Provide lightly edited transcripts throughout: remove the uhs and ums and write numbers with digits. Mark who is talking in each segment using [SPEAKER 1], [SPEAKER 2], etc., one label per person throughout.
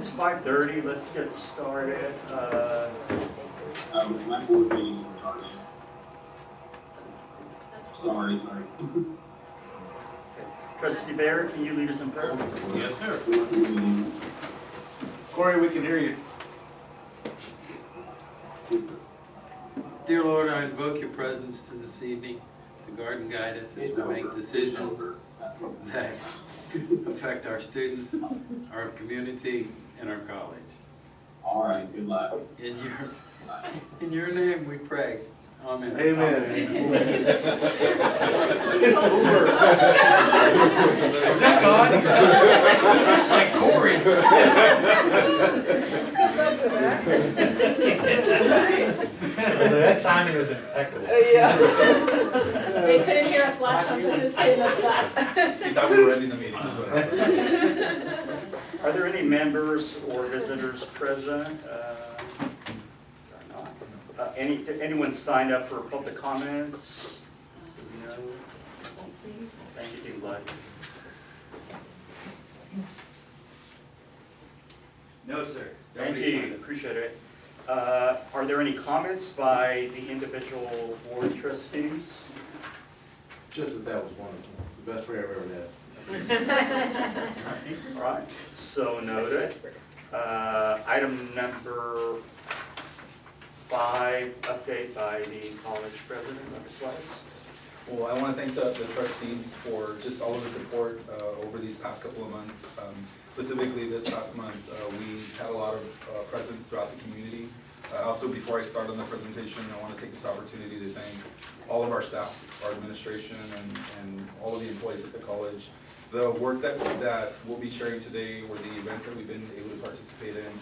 [SPEAKER 1] It's 5:30, let's get started.
[SPEAKER 2] My board meeting is started. Sorry.
[SPEAKER 1] Trustee Bear, can you lead us in prayer?
[SPEAKER 3] Yes, sir.
[SPEAKER 4] Corey, we can hear you.
[SPEAKER 3] Dear Lord, I invoke your presence to this evening to guard and guide us as we make decisions that affect our students, our community, and our college.
[SPEAKER 2] All right, good luck.
[SPEAKER 3] In your name we pray. Amen.
[SPEAKER 4] Amen.
[SPEAKER 3] Is that God? Just like Corey.
[SPEAKER 5] That timing is impeccable.
[SPEAKER 6] Yeah. They couldn't hear us last time, so he was getting us back.
[SPEAKER 5] He thought we were ending the meeting, that's what happened.
[SPEAKER 1] Are there any members or visitors present? Anyone signed up for public comments? No. Thank you, Bud.
[SPEAKER 5] No, sir.
[SPEAKER 1] Thank you, appreciate it. Are there any comments by the individual board trustees?
[SPEAKER 4] Just that was wonderful. It's the best prayer I've ever had.
[SPEAKER 1] All right, so noted. Item number 5, update by the college president, Dr. Slice.
[SPEAKER 7] Well, I want to thank the trustees for just all of the support over these past couple of months. Specifically this past month, we had a lot of presence throughout the community. Also, before I start on the presentation, I want to take this opportunity to thank all of our staff, our administration, and all of the employees at the college. The work that we'll be sharing today, or the events that we've been able to participate in,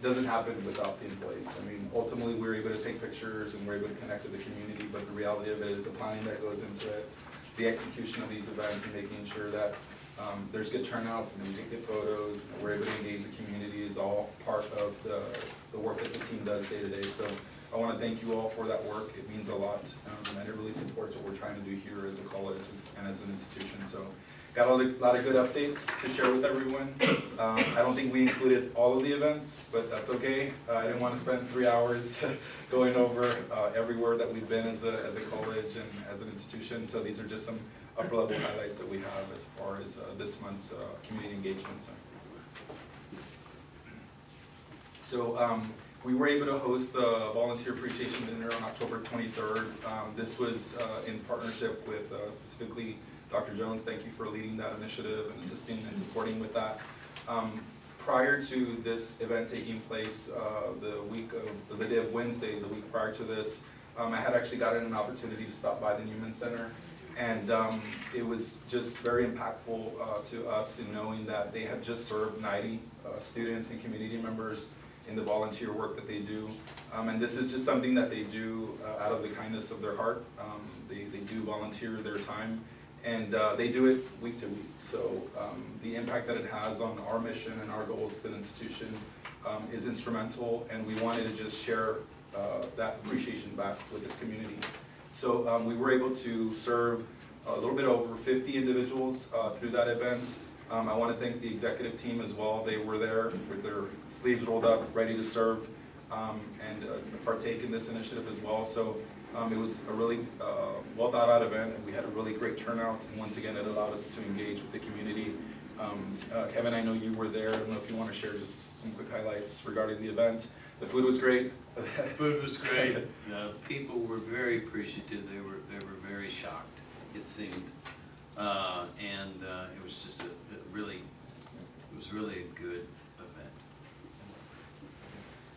[SPEAKER 7] doesn't happen without the employees. I mean, ultimately, we're able to take pictures and we're able to connect with the community, but the reality of it is the planning that goes into it, the execution of these events, and making sure that there's good turnouts and we take good photos, and we're able to engage the community is all part of the work that the team does day to day. So I want to thank you all for that work. It means a lot, and it really supports what we're trying to do here as a college and as an institution. So got a lot of good updates to share with everyone. I don't think we included all of the events, but that's okay. I didn't want to spend 3 hours going over everywhere that we've been as a college and as an institution. So these are just some upper level highlights that we have as far as this month's community engagement. So we were able to host the Volunteer Appreciation Dinner on October 23rd. This was in partnership with specifically Dr. Jones. Thank you for leading that initiative and assisting and supporting with that. Prior to this event taking place, the day of Wednesday, the week prior to this, I had actually gotten an opportunity to stop by the Newman Center, and it was just very impactful to us in knowing that they had just served 90 students and community members in the volunteer work that they do. And this is just something that they do out of the kindness of their heart. They do volunteer their time, and they do it week to week. So the impact that it has on our mission and our goals to the institution is instrumental, and we wanted to just share that appreciation back with this community. So we were able to serve a little bit over 50 individuals through that event. I want to thank the executive team as well. They were there with their sleeves rolled up, ready to serve and partake in this initiative as well. So it was a really well thought out event, and we had a really great turnout. And once again, it allowed us to engage with the community. Kevin, I know you were there. I don't know if you want to share just some quick highlights regarding the event. The food was great.
[SPEAKER 3] The food was great. People were very appreciative. They were very shocked, it seemed, and it was just it was really a good event.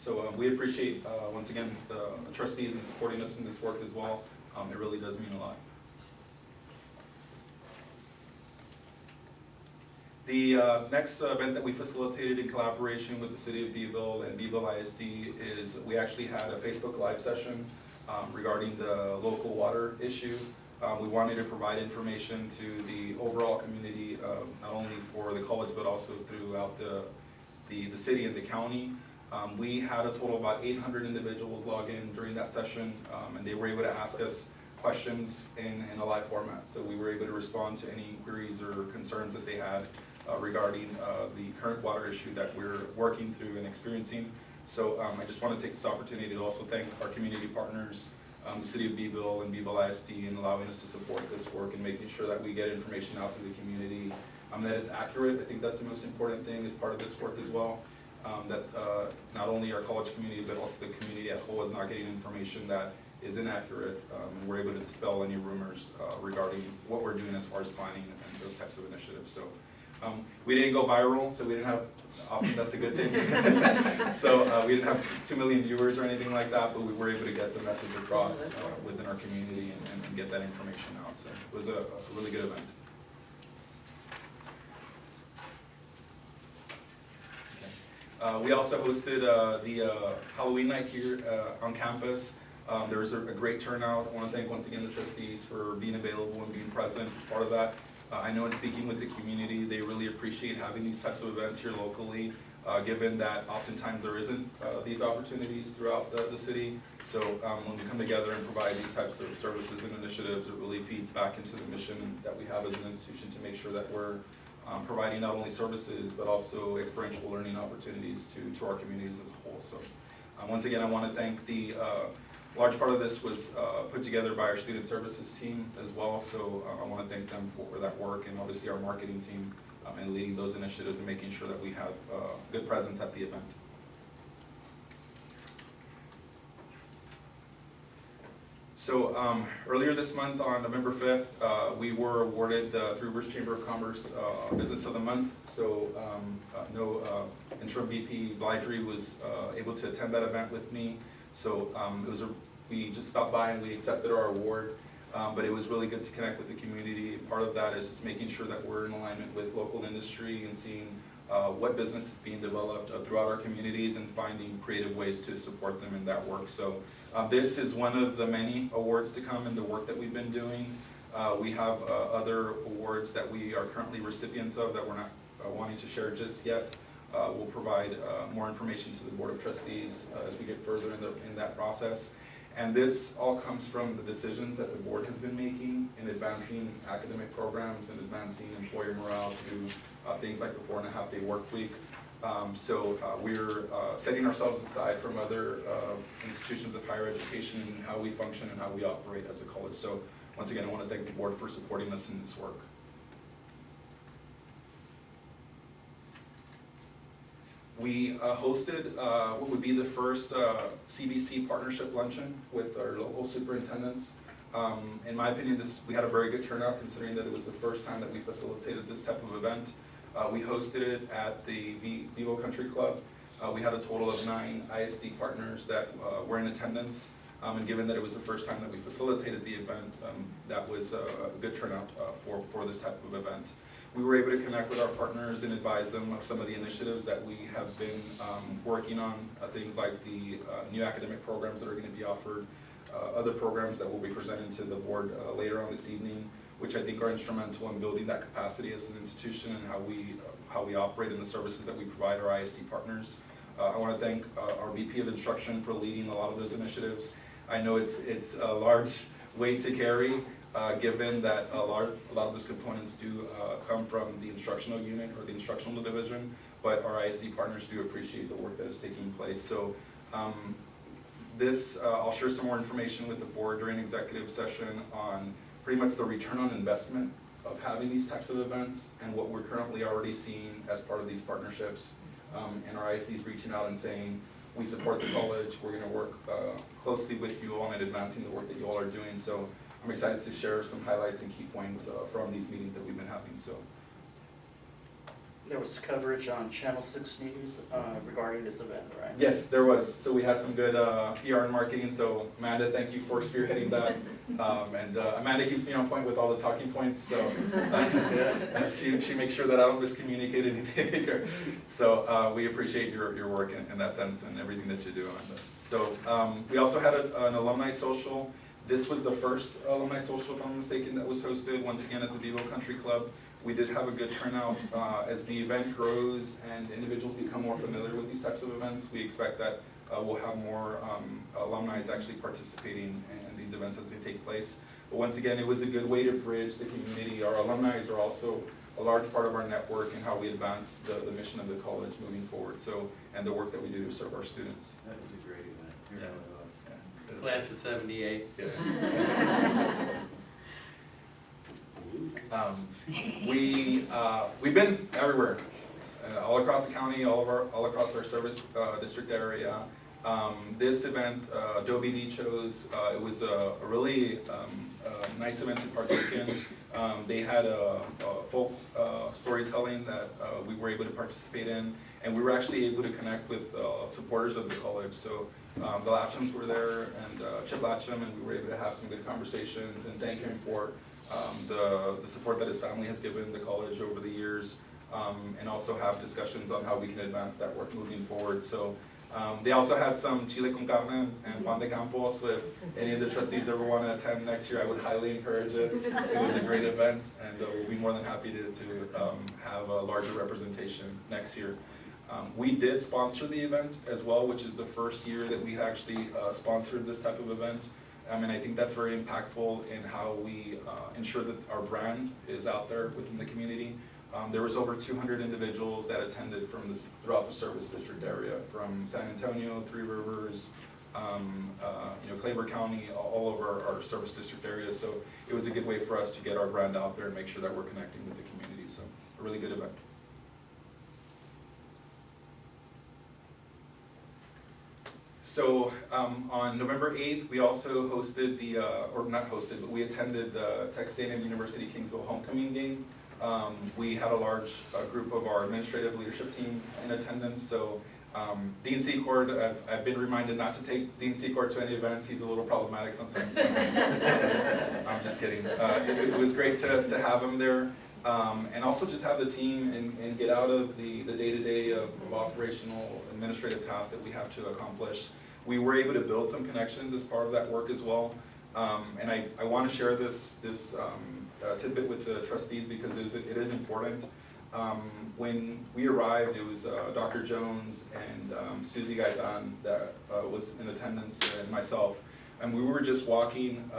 [SPEAKER 7] So we appreciate once again the trustees in supporting us in this work as well. It really does mean a lot. The next event that we facilitated in collaboration with the City of Beeville and Beeville ISD is we actually had a Facebook Live session regarding the local water issue. We wanted to provide information to the overall community, not only for the college but also throughout the city and the county. We had a total of about 800 individuals log in during that session, and they were able to ask us questions in a live format. So we were able to respond to any inquiries or concerns that they had regarding the current water issue that we're working through and experiencing. So I just want to take this opportunity to also thank our community partners, the City of Beeville and Beeville ISD, in allowing us to support this work and making sure that we get information out to the community, that it's accurate. I think that's the most important thing as part of this work as well. That not only our college community, but also the community as a whole is not getting information that is inaccurate, and we're able to dispel any rumors regarding what we're doing as far as planning and those types of initiatives. So we didn't go viral, so we didn't have, often that's a good thing. So we didn't have 2 million viewers or anything like that, but we were able to get the message across within our community and get that information out. So it was a really good event. We also hosted the Halloween night here on campus. There was a great turnout. I want to thank once again the trustees for being available and being present as part of that. I know in speaking with the community, they really appreciate having these types of events here locally, given that oftentimes there isn't these opportunities throughout the city. So when we come together and provide these types of services and initiatives, it really feeds back into the mission that we have as an institution to make sure that we're providing not only services, but also experiential learning opportunities to our communities as a whole. So once again, I want to thank the large part of this was put together by our student services team as well. So I want to thank them for that work, and obviously our marketing team and leading those initiatives and making sure that we have good presence at the event. So earlier this month, on November 5th, we were awarded the Three Rivers Chamber of Commerce Business of the Month. So interim VP Blydry was able to attend that event with me. So we just stopped by and we accepted our award, but it was really good to connect with the community. Part of that is just making sure that we're in alignment with local industry and seeing what business is being developed throughout our communities and finding creative ways to support them in that work. So this is one of the many awards to come in the work that we've been doing. We have other awards that we are currently recipients of that we're not wanting to share just yet. We'll provide more information to the Board of Trustees as we get further in that process. And this all comes from the decisions that the board has been making in advancing academic programs and advancing employer morale through things like the 4.5-day work week. So we're setting ourselves aside from other institutions of higher education and how we function and how we operate as a college. So once again, I want to thank the board for supporting us in this work. We hosted what would be the first CBC partnership luncheon with our local superintendents. In my opinion, we had a very good turnout considering that it was the first time that we facilitated this type of event. We hosted it at the Beeville Country Club. We had a total of 9 ISD partners that were in attendance. And given that it was the first time that we facilitated the event, that was a good turnout for this type of event. We were able to connect with our partners and advise them of some of the initiatives that we have been working on, things like the new academic programs that are going to be offered, other programs that will be presented to the board later on this evening, which I think are instrumental in building that capacity as an institution and how we operate in the services that we provide our ISD partners. I want to thank our VP of Instruction for leading a lot of those initiatives. I know it's a large weight to carry, given that a lot of those components do come from the instructional unit or the instructional division, but our ISD partners do appreciate the work that is taking place. So I'll share some more information with the board during executive session on pretty much the return on investment of having these types of events and what we're currently already seeing as part of these partnerships. And our ISDs reaching out and saying, we support the college, we're gonna work closely with you all in advancing the work that you all are doing. So I'm excited to share some highlights and key points from these meetings that we've been having. So
[SPEAKER 1] There was coverage on Channel 6 News regarding this event, right?
[SPEAKER 7] yes, there was. So we had some good PR and marketing. So Amanda, thank you for spearheading that. And Amanda keeps me on point with all the talking points. So she makes sure that I don't miscommunicate anything. So we appreciate your work in that sense and everything that you do. So we also had an alumni social. This was the first alumni social, if I'm not mistaken, that was hosted once again at the Beeville Country Club. We did have a good turnout. As the event grows and individuals become more familiar with these types of events, we expect that we'll have more alumni actually participating in these events as they take place. But once again, it was a good way to bridge the community. Our alumni are also a large part of our network and how we advance the mission of the college moving forward, so, and the work that we do to serve our students.
[SPEAKER 4] That was a great event. It really was.
[SPEAKER 7] Yeah.
[SPEAKER 3] Class of 78.
[SPEAKER 7] We've been everywhere, all across the county, all across our service district area. This event, Adobe chose. It was a really nice event to partake in. They had a folk storytelling that we were able to participate in, and we were actually able to connect with supporters of the college. So the Latchams were there, and Chip Latcham, and we were able to have some good conversations and thank him for the support that his family has given the college over the years, and also have discussions on how we can advance that work moving forward. So they also had some chile con carne and pan de campo, so if any of the trustees ever want to attend next year, I would highly encourage it. It was a great event, and we'll be more than happy to have a larger representation next year. We did sponsor the event as well, which is the first year that we had actually sponsored this type of event. And I think that's very impactful in how we ensure that our brand is out there within the community. There was over 200 individuals that attended from throughout the service district area, from San Antonio, Three Rivers, Claiborne County, all over our service district area. So it was a good way for us to get our brand out there and make sure that we're connecting with the community. So a really good event. So on November 8th, we also hosted but we attended the Texas A&M University Kingsville homecoming game. We had a large group of our administrative leadership team in attendance. So Dean Secord, I've been reminded not to take Dean Secord to any events. He's a little problematic sometimes. I'm just kidding. It was great to have him there. And also just have the team and get out of the day-to-day of operational administrative tasks that we have to accomplish. We were able to build some connections as part of that work as well. And I want to share this tidbit with the trustees because it is important. When we arrived, it was Dr. Jones and Susie Gaitan that was in attendance, and myself. And we were just walking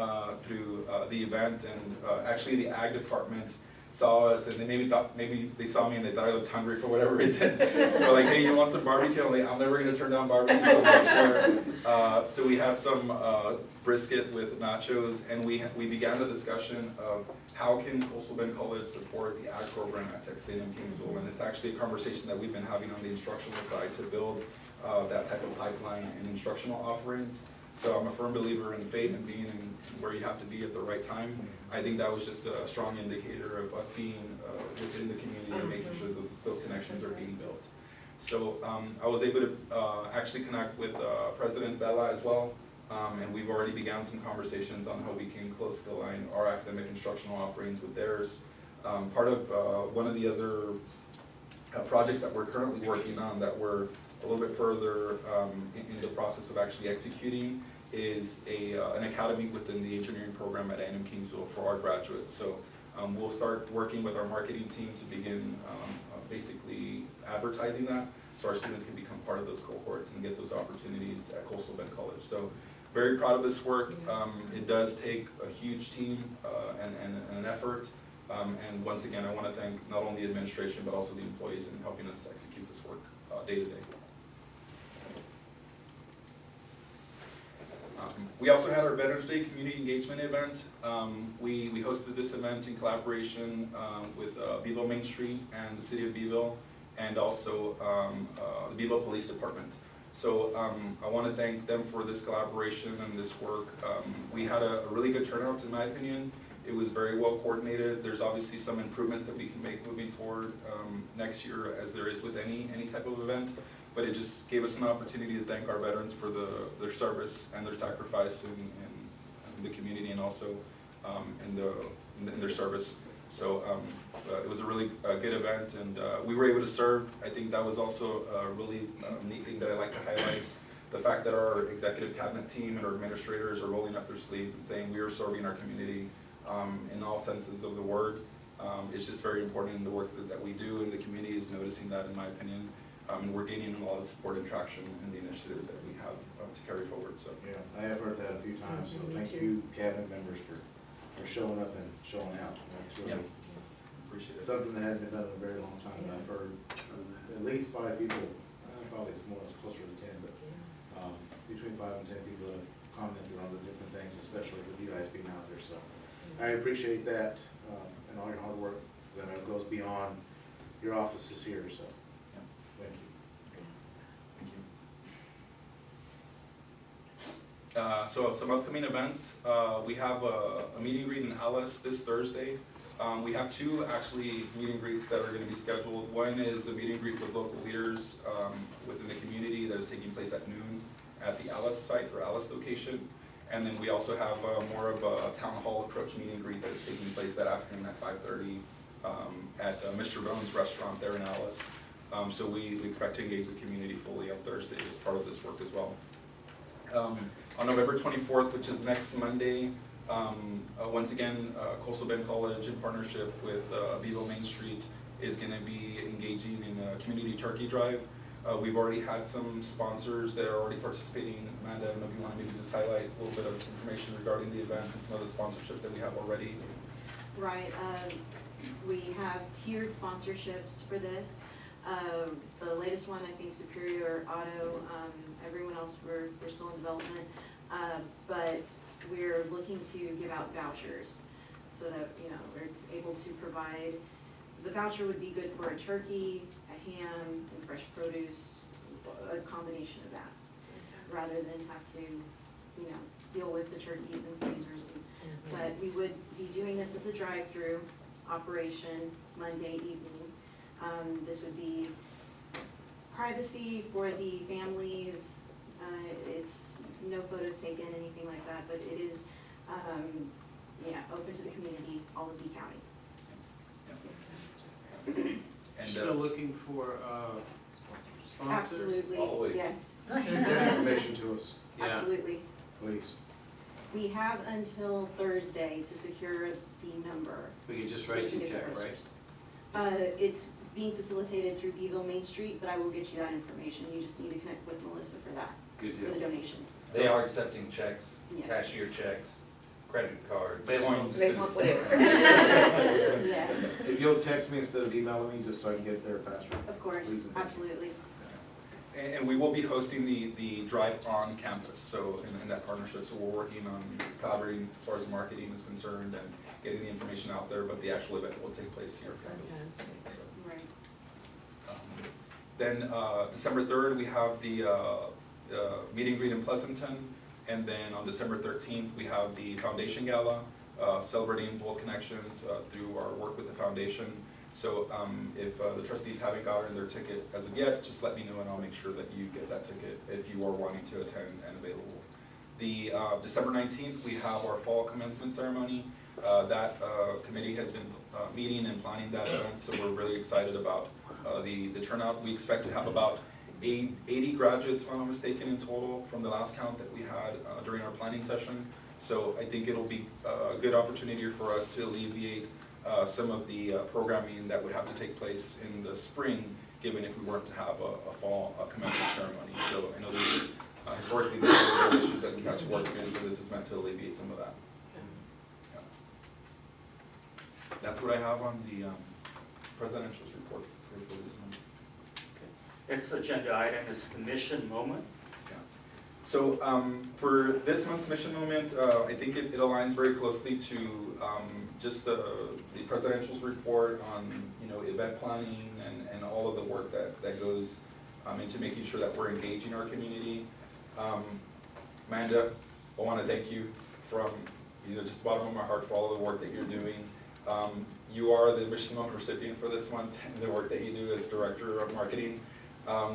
[SPEAKER 7] through the event, and actually the ag department saw us, and they maybe they saw me and they thought I looked hungry for whatever reason. So like, hey, you want some barbecue? I'm never gonna turn down barbecue, so make sure. So we had some brisket with nachos, and we began the discussion of how can Coastal Bend College support the ag program at Texas A&M Kingsville, and it's actually a conversation that we've been having on the instructional side to build that type of pipeline and instructional offerings. So I'm a firm believer in fate and being in where you have to be at the right time. I think that was just a strong indicator of us being within the community and making sure those connections are being built. So I was able to actually connect with President Bella as well, and we've already began some conversations on how we can closely align our academic instructional offerings with theirs. Part of one of the other projects that we're currently working on that we're a little bit further in the process of actually executing is an academy within the engineering program at A&M Kingsville for our graduates. So we'll start working with our marketing team to begin basically advertising that so our students can become part of those cohorts and get those opportunities at Coastal Bend College. So very proud of this work. It does take a huge team and an effort. And once again, I want to thank not only the administration but also the employees in helping us execute this work day to day. We also had our Veterans Day Community Engagement event. We hosted this event in collaboration with Beeville Main Street and the City of Beeville, and also the Beeville Police Department. So I want to thank them for this collaboration and this work. We had a really good turnout, in my opinion. It was very well coordinated. There's obviously some improvements that we can make moving forward next year, as there is with any type of event. But it just gave us an opportunity to thank our veterans for their service and their sacrifice in the community, and also in their service. So it was a really good event, and we were able to serve. I think that was also a really neat thing that I like to highlight. The fact that our executive cabinet team and our administrators are rolling up their sleeves and saying we are serving our community in all senses of the word. It's just very important in the work that we do, and the community is noticing that, in my opinion. And we're gaining a lot of support and traction in the initiatives that we have to carry forward. So
[SPEAKER 4] Yeah, I have heard that a few times, so thank you, cabinet members, for showing up and showing out. That's really,
[SPEAKER 7] Appreciate it.
[SPEAKER 4] Something that hadn't been done in a very long time, and I've heard at least 5 people, probably it's more, it's closer to 10, but between 5 and 10 people that have commented on the different things, especially with you guys being out there, so. I appreciate that, and all your hard work, because I know it goes beyond your offices here, so, thank you.
[SPEAKER 7] Thank you. So some upcoming events, we have a meet and greet in Alice this Thursday. We have 2 actually meet and greets that are gonna be scheduled. One is a meet and greet with local leaders within the community that is taking place at noon at the Alice site or Alice location. And then we also have more of a town hall approach meet and greet that is taking place that afternoon at 5:30 at Mr. Bones Restaurant there in Alice. So we expect to engage the community fully on Thursday as part of this work as well. On November 24th, which is next Monday, once again, Coastal Bend College in partnership with Bevo Main Street is going to be engaging in a community turkey drive. We've already had some sponsors that are already participating. Amanda, I don't know if you want to maybe just highlight a little bit of information regarding the event and some of the sponsorships that we have already.
[SPEAKER 8] Right, we have tiered sponsorships for this. The latest one, I think Superior Auto, everyone else we're still in development. But we're looking to give out vouchers so that, you know, we're able to provide, the voucher would be good for a turkey, a ham, and fresh produce, a combination of that, rather than have to, you know, deal with the turkeys and freezers. But we would be doing this as a drive-through operation Monday evening. This would be privacy for the families. It's no photos taken, anything like that, but it is, yeah, open to the community, all of B County.
[SPEAKER 7] And
[SPEAKER 3] Still looking for sponsors?
[SPEAKER 8] Absolutely,
[SPEAKER 7] Always.
[SPEAKER 8] yes,
[SPEAKER 4] Get that information to us,
[SPEAKER 3] Yeah.
[SPEAKER 8] absolutely.
[SPEAKER 4] please.
[SPEAKER 8] We have until Thursday to secure the number.
[SPEAKER 3] We can just
[SPEAKER 8] so
[SPEAKER 3] write
[SPEAKER 8] we can
[SPEAKER 3] you a
[SPEAKER 8] get the
[SPEAKER 3] check, right?
[SPEAKER 8] posters. It's being facilitated through Bevo Main Street, but I will get you that information. You just need to connect with Melissa for that,
[SPEAKER 3] Good
[SPEAKER 8] for the
[SPEAKER 3] deal.
[SPEAKER 8] donations.
[SPEAKER 5] They are accepting checks,
[SPEAKER 8] Yes.
[SPEAKER 5] cashier checks, credit cards.
[SPEAKER 4] They want-
[SPEAKER 5] coins.
[SPEAKER 6] They want whatever.
[SPEAKER 8] Yes,
[SPEAKER 4] If you'll text me instead of emailing me, just so I can get there faster.
[SPEAKER 8] of course,
[SPEAKER 4] Please and thank you.
[SPEAKER 8] absolutely.
[SPEAKER 7] And we will be hosting the drive on campus, so in that partnership, so we're working on collaborating as far as marketing is concerned and getting the information out there, but the actual event will take place here on campus. So,
[SPEAKER 8] Right.
[SPEAKER 7] Then December 3rd, we have the meet and greet in Pleasanton, and then on December 13th, we have the Foundation Gala, celebrating Bold Connections through our work with the foundation. So if the trustees haven't gotten their ticket as of yet, just let me know and I'll make sure that you get that ticket if you are wanting to attend and available. The December 19th, we have our fall commencement ceremony. That committee has been meeting and planning that event, so we're really excited about the turnout. We expect to have about 80 graduates, if I'm not mistaken, in total from the last count that we had during our planning session. So I think it'll be a good opportunity for us to alleviate some of the programming that would have to take place in the spring, given if we weren't to have a fall commencement ceremony. So I know there's historically there's issues that we have to work through, so this is meant to alleviate some of that. Yeah. That's what I have on the presidential's report for this month.
[SPEAKER 1] Next agenda item is the mission moment.
[SPEAKER 7] So for this month's mission moment, I think it aligns very closely to just the presidential's report on, you know, event planning and all of the work that goes into making sure that we're engaging our community. Amanda, I want to thank you from, you know, just the bottom of my heart for all of the work that you're doing. You are the mission moment recipient for this month and the work that you do as director of marketing.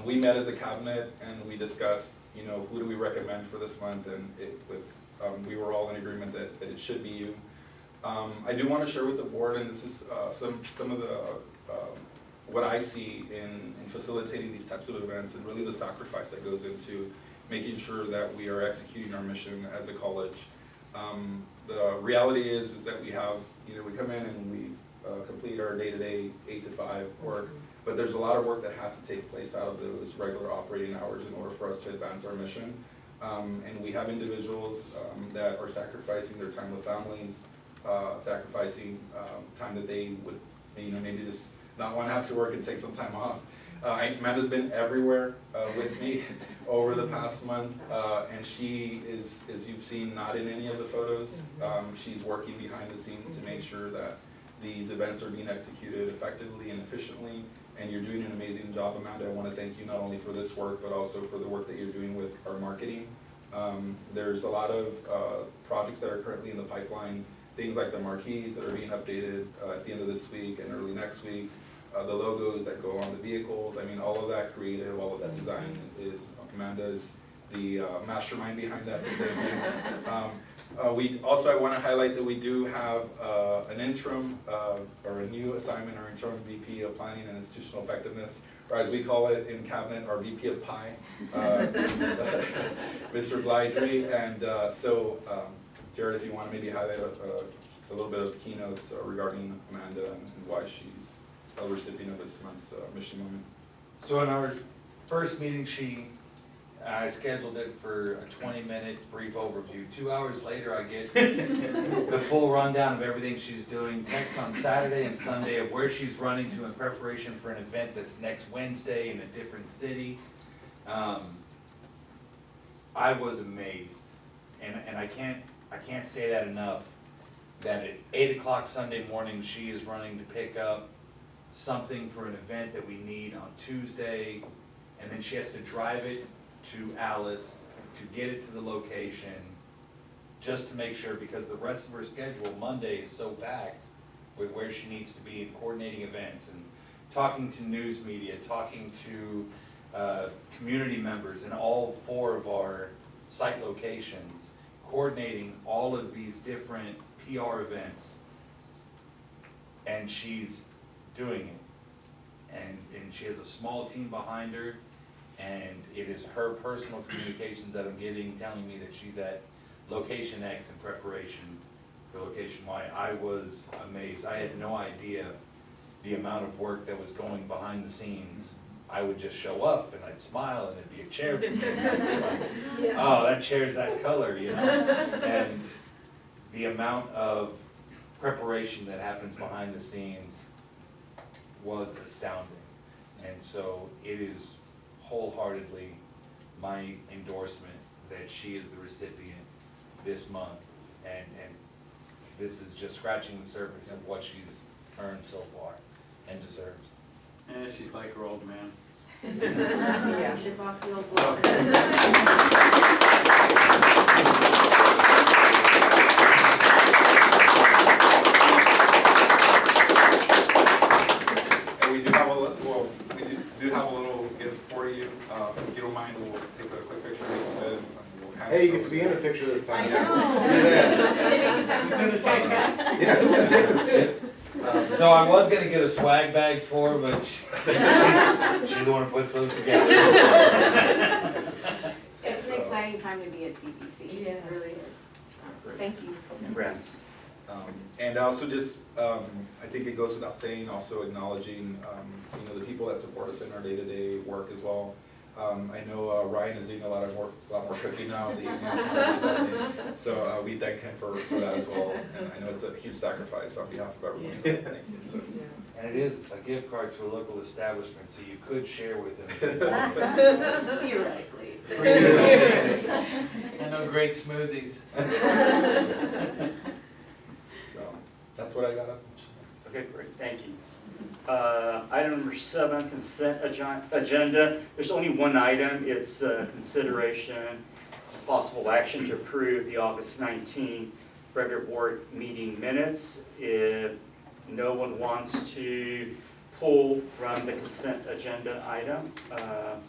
[SPEAKER 7] We met as a cabinet and we discussed, you know, who do we recommend for this month, and we were all in agreement that it should be you. I do want to share with the board, and this is some of the what I see in facilitating these types of events, and really the sacrifice that goes into making sure that we are executing our mission as a college. The reality is that we have, you know, we come in and we complete our day-to-day 8 to 5 work. But there's a lot of work that has to take place out of those regular operating hours in order for us to advance our mission. And we have individuals that are sacrificing their time with families, sacrificing time that they would maybe just not want to have to work and take some time off. Amanda's been everywhere with me over the past month, and she is, as you've seen, not in any of the photos. She's working behind the scenes to make sure that these events are being executed effectively and efficiently, and you're doing an amazing job, Amanda. I want to thank you not only for this work, but also for the work that you're doing with our marketing. There's a lot of projects that are currently in the pipeline, things like the marquees that are being updated at the end of this week and early next week. The logos that go on the vehicles, I mean, all of that creative, all of that design is Amanda's the mastermind behind that. So thank you. I want to highlight that we do have an interim or a new assignment, our interim VP of Planning and Institutional Effectiveness, or as we call it in cabinet, our VP of PI, Mr. Glidry. And Jared, if you want to maybe highlight a little bit of keynotes regarding Amanda and why she's a recipient of this month's mission moment.
[SPEAKER 5] So in our first meeting, I scheduled it for a 20-minute brief overview. 2 hours later, I get the full rundown of everything she's doing, texts on Saturday and Sunday of where she's running to in preparation for an event that's next Wednesday in a different city. I was amazed, and I can't say that enough, that at 8 o'clock Sunday morning, she is running to pick up something for an event that we need on Tuesday, and then she has to drive it to Alice to get it to the location, just to make sure, because the rest of her schedule Monday is so packed with where she needs to be and coordinating events and talking to news media, talking to community members in all 4 of our site locations, coordinating all of these different PR events, and she's doing it. And she has a small team behind her, and it is her personal communications that I'm getting telling me that she's at location X in preparation for location Y. I was amazed. I had no idea the amount of work that was going behind the scenes. I would just show up and I'd smile and there'd be a chair for me. And I'd be like, oh, that chair's that color, you know? And the amount of preparation that happens behind the scenes was astounding. And so it is wholeheartedly my endorsement that she is the recipient this month. And this is just scratching the surface of what she's earned so far and deserves.
[SPEAKER 3] Yeah, she's like her old man.
[SPEAKER 8] Yeah, should walk the old block.
[SPEAKER 7] And we do have a little gift for you. If you don't mind, we'll take a quick picture of this and we'll hand
[SPEAKER 4] Hey,
[SPEAKER 7] this
[SPEAKER 4] you get
[SPEAKER 7] over
[SPEAKER 4] to be in a picture this time.
[SPEAKER 8] I
[SPEAKER 4] Yeah.
[SPEAKER 8] know.
[SPEAKER 3] Who's gonna take it?
[SPEAKER 4] Yeah, who's gonna take the pic?
[SPEAKER 5] So I was gonna get a swag bag for her, but she's the one who puts those together.
[SPEAKER 8] It's an exciting time to be at CPC. It really is. So, thank you.
[SPEAKER 1] Congrats.
[SPEAKER 7] And also just, I think it goes without saying, also acknowledging, the people that support us in our day-to-day work as well. I know Ryan is doing a lot more cooking now in the evenings. So we thank him for that as well. And I know it's a huge sacrifice on behalf of everyone, so thank you. So.
[SPEAKER 5] And it is a gift card to a local establishment, so you could share with them if you wanted.
[SPEAKER 8] Theoretically.
[SPEAKER 3] I know great smoothies.
[SPEAKER 7] So that's what I got up.
[SPEAKER 1] Okay, great, thank you. Item number 7, consent agenda. There's only one item. It's consideration, possible action to approve the August 19 regular board meeting minutes. If no one wants to pull from the consent agenda item.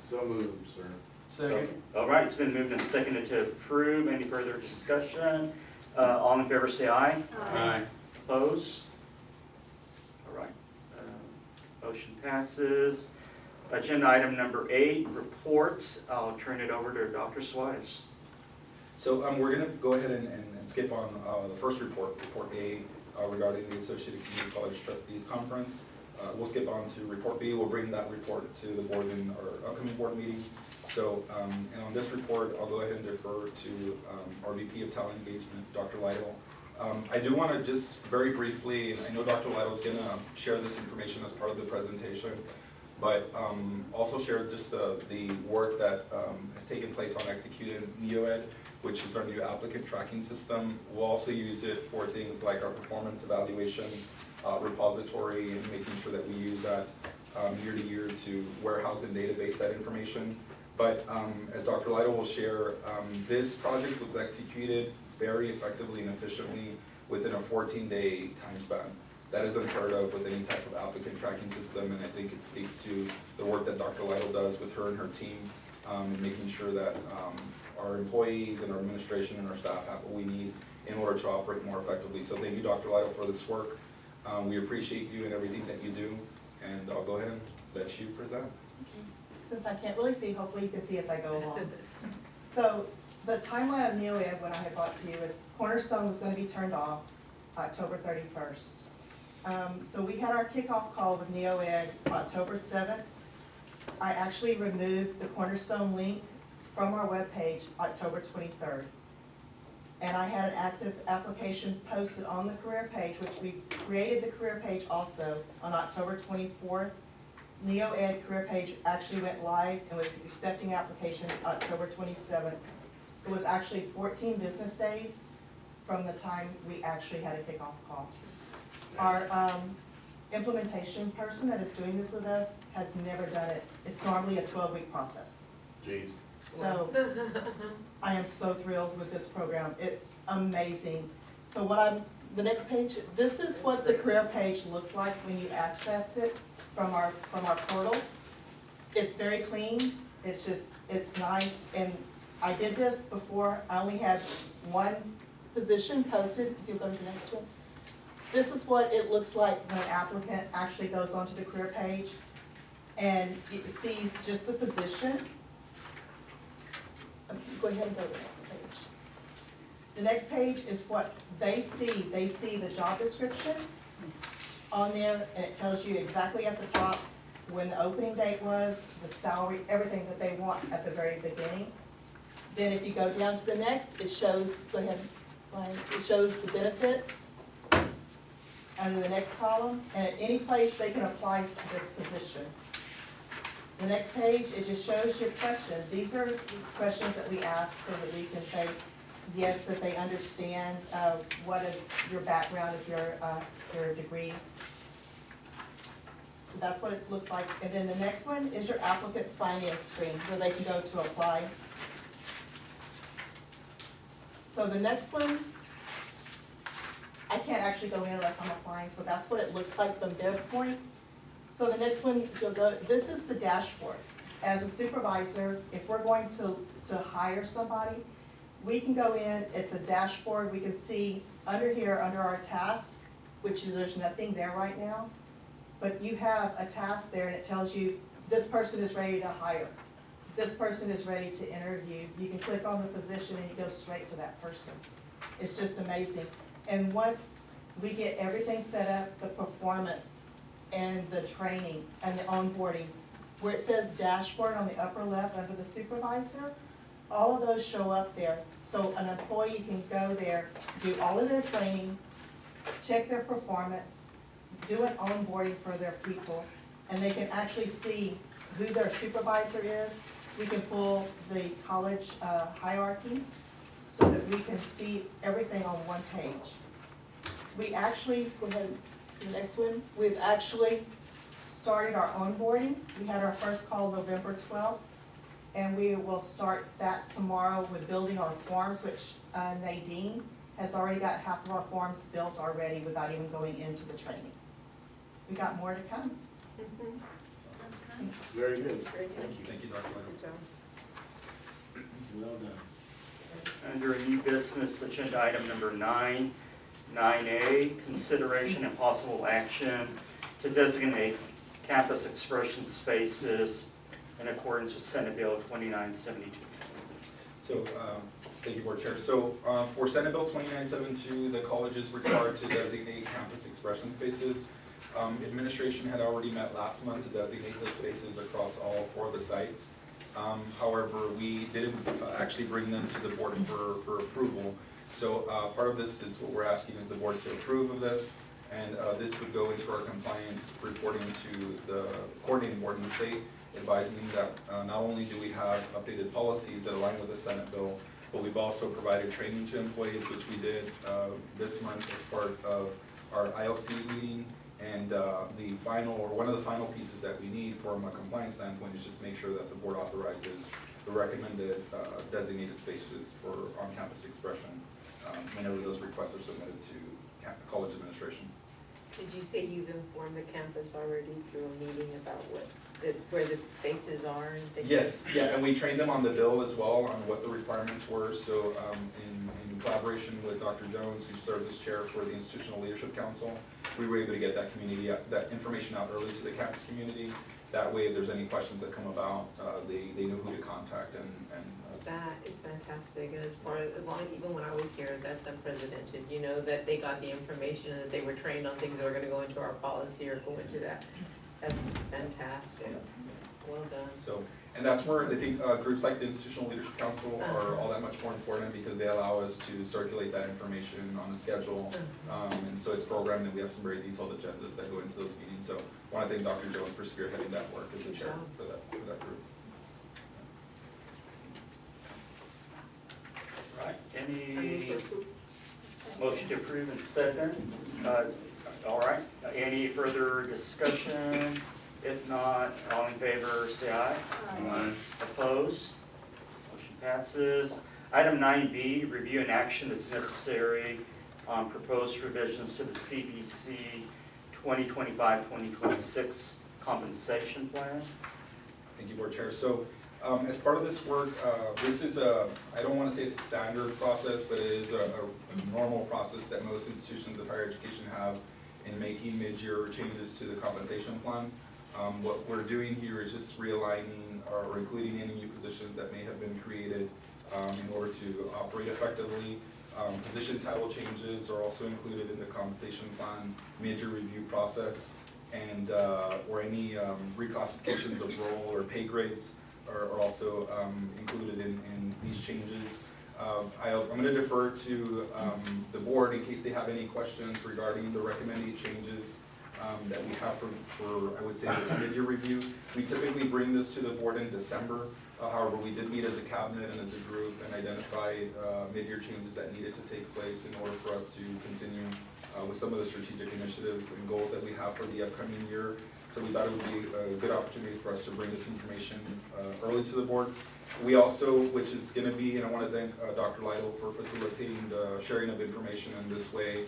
[SPEAKER 4] So moved, sir.
[SPEAKER 3] Second.
[SPEAKER 1] All right, it's been moved and seconded to approve. Any further discussion? All in favor say aye.
[SPEAKER 3] Aye.
[SPEAKER 1] Opposed? All right. Motion passes. Agenda item number 8, reports. I'll turn it over to Dr. Swires.
[SPEAKER 7] So we're going to go ahead and skip on the first report, Report A, regarding the Associated Community College Trustees Conference. We'll skip on to Report B. We'll bring that report to the board in our upcoming board meeting. So, and on this report, I'll go ahead and defer to our VP of Talent Engagement, Dr. Lytle. I do want to just very briefly, and I know Dr. Lytle's going to share this information as part of the presentation, but also share just the work that has taken place on Executed NeoEd, which is our new applicant tracking system. We'll also use it for things like our performance evaluation repository and making sure that we use that year to year to warehouse and database that information. But as Dr. Lytle will share, this project was executed very effectively and efficiently within a 14-day time span. That is unheard of with any type of applicant tracking system, and I think it speaks to the work that Dr. Lytle does with her and her team in making sure that our employees and our administration and our staff have what we need in order to operate more effectively. So thank you, Dr. Lytle, for this work. We appreciate you and everything that you do, and I'll go ahead and let you present.
[SPEAKER 9] Since I can't really see, hopefully you can see as I go along. So the timeline of NeoEd, when I had brought to you, is Cornerstone was gonna be turned off October 31st. So we had our kickoff call with NeoEd October 7th. I actually removed the Cornerstone link from our webpage October 23rd. And I had an active application posted on the career page, which we created the career page also on October 24th. NeoEd career page actually went live and was accepting applications October 27th. It was actually 14 business days from the time we actually had a kickoff call. Our implementation person that is doing this with us has never done it. It's normally a 12-week process.
[SPEAKER 4] Jeez.
[SPEAKER 9] So I am so thrilled with this program. It's amazing. So the next page, this is what the career page looks like when you access it from our portal. It's very clean. It's nice. And I did this before. I only had one position posted. If you go to the next one. This is what it looks like when an applicant actually goes onto the career page and it sees just the position. Go ahead and go to the next page. The next page is what they see. They see the job description on there, and it tells you exactly at the top when the opening date was, the salary, everything that they want at the very beginning. Then if you go down to the next, it shows, go ahead, Brian, it shows the benefits under the next column, and at any place they can apply to this position. The next page, it just shows you questions. These are questions that we ask so that we can say, yes, that they understand what is your background of your degree. So that's what it looks like. And then the next one is your applicant sign-in screen where they can go to apply. So the next one, I can't actually go in unless I'm applying, so that's what it looks like from their point. So the next one, you'll go, this is the dashboard. As a supervisor, if we're going to hire somebody, we can go in, it's a dashboard, we can see under here, under our task, which is, there's nothing there right now, but you have a task there and it tells you, this person is ready to hire. This person is ready to interview. You can click on the position and you go straight to that person. It's just amazing. And once we get everything set up, the performance and the training and the onboarding, where it says dashboard on the upper left under the supervisor, all of those show up there. So an employee can go there, do all of their training, check their performance, do an onboarding for their people, and they can actually see who their supervisor is. We can pull the college hierarchy so that we can see everything on one page. We actually, go ahead to the next one, we've actually started our onboarding. We had our first call November 12th, and we will start that tomorrow with building our forms, which Nadine has already got half of our forms built already without even going into the training. We got more to come.
[SPEAKER 4] Very good.
[SPEAKER 6] Thank you.
[SPEAKER 7] Thank you, Dr. Lytle.
[SPEAKER 6] Good job.
[SPEAKER 4] Well done.
[SPEAKER 1] Under new business, agenda item number 9A, consideration and possible action to designate campus expression spaces in accordance with Senate Bill 2972.
[SPEAKER 7] So, thank you, Board Chair. So, for Senate Bill 2972, the college is required to designate campus expression spaces. Administration had already met last month to designate those spaces across all 4 of the sites. However, we didn't actually bring them to the board for approval. So part of this is what we're asking is the board to approve of this, and this would go into our compliance reporting to the coordinating board in the state, advising them that not only do we have updated policies that align with the Senate bill, but we've also provided training to employees, which we did this month as part of our ILC meeting. And the final, or one of the final pieces that we need from a compliance standpoint is just make sure that the board authorizes the recommended designated spaces for on-campus expression whenever those requests are submitted to college administration.
[SPEAKER 10] Did you say you've informed the campus already through a meeting about where the spaces are and things?
[SPEAKER 7] Yes, yeah, and we trained them on the bill as well, on what the requirements were. So in collaboration with Dr. Jones, who serves as chair for the Institutional Leadership Council, we were able to get that that information out early to the campus community. That way, if there's any questions that come about, they know who to contact and
[SPEAKER 10] That is fantastic, and as long as, even when I was here, that's unprecedented, you know, that they got the information and that they were trained on things that are gonna go into our policy or go into that. That's fantastic, well done.
[SPEAKER 7] So, and that's where I think groups like the Institutional Leadership Council are all that much more important because they allow us to circulate that information on a schedule. And so it's programmed and we have some very detailed agendas that go into those meetings. So I want to thank Dr. Jones for spearheading that work as the chair for that group.
[SPEAKER 1] Right, any motion to approve and second? All right, any further discussion? If not, all in favor, say aye.
[SPEAKER 6] Aye.
[SPEAKER 1] Opposed? Motion passes. Item 9B, review and action that's necessary on proposed revisions to the CBC 2025-2026 compensation plan.
[SPEAKER 7] Thank you, Board Chair. So as part of this work, this is I don't want to say it's a standard process, but it is a normal process that most institutions of higher education have in making mid-year changes to the compensation plan. What we're doing here is just realigning or including any new positions that may have been created in order to operate effectively. Position title changes are also included in the compensation plan mid-year review process, and or any reclassifications of role or pay grades are also included in these changes. I'm going to defer to the board in case they have any questions regarding the recommended changes that we have for, I would say, this mid-year review. We typically bring this to the board in December. However, we did meet as a cabinet and as a group and identified mid-year changes that needed to take place in order for us to continue with some of the strategic initiatives and goals that we have for the upcoming year. So we thought it would be a good opportunity for us to bring this information early to the board. We also, which is going to be, and I want to thank Dr. Lytle for facilitating the sharing of information in this way.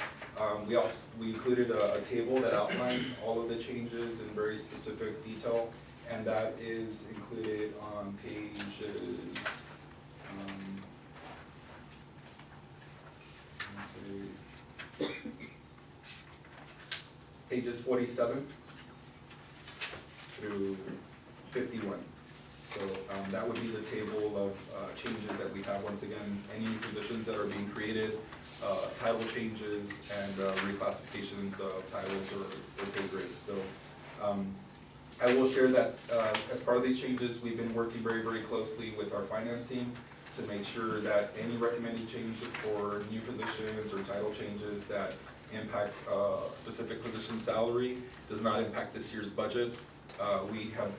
[SPEAKER 7] We included a table that outlines all of the changes in very specific detail, and that is included on pages 47 through 51. So that would be the table of changes that we have. Once again, any positions that are being created, title changes, and reclassifications of titles or pay grades. So I will share that as part of these changes, we've been working very, very closely with our finance team to make sure that any recommended changes for new positions or title changes that impact specific position salary does not impact this year's budget. We have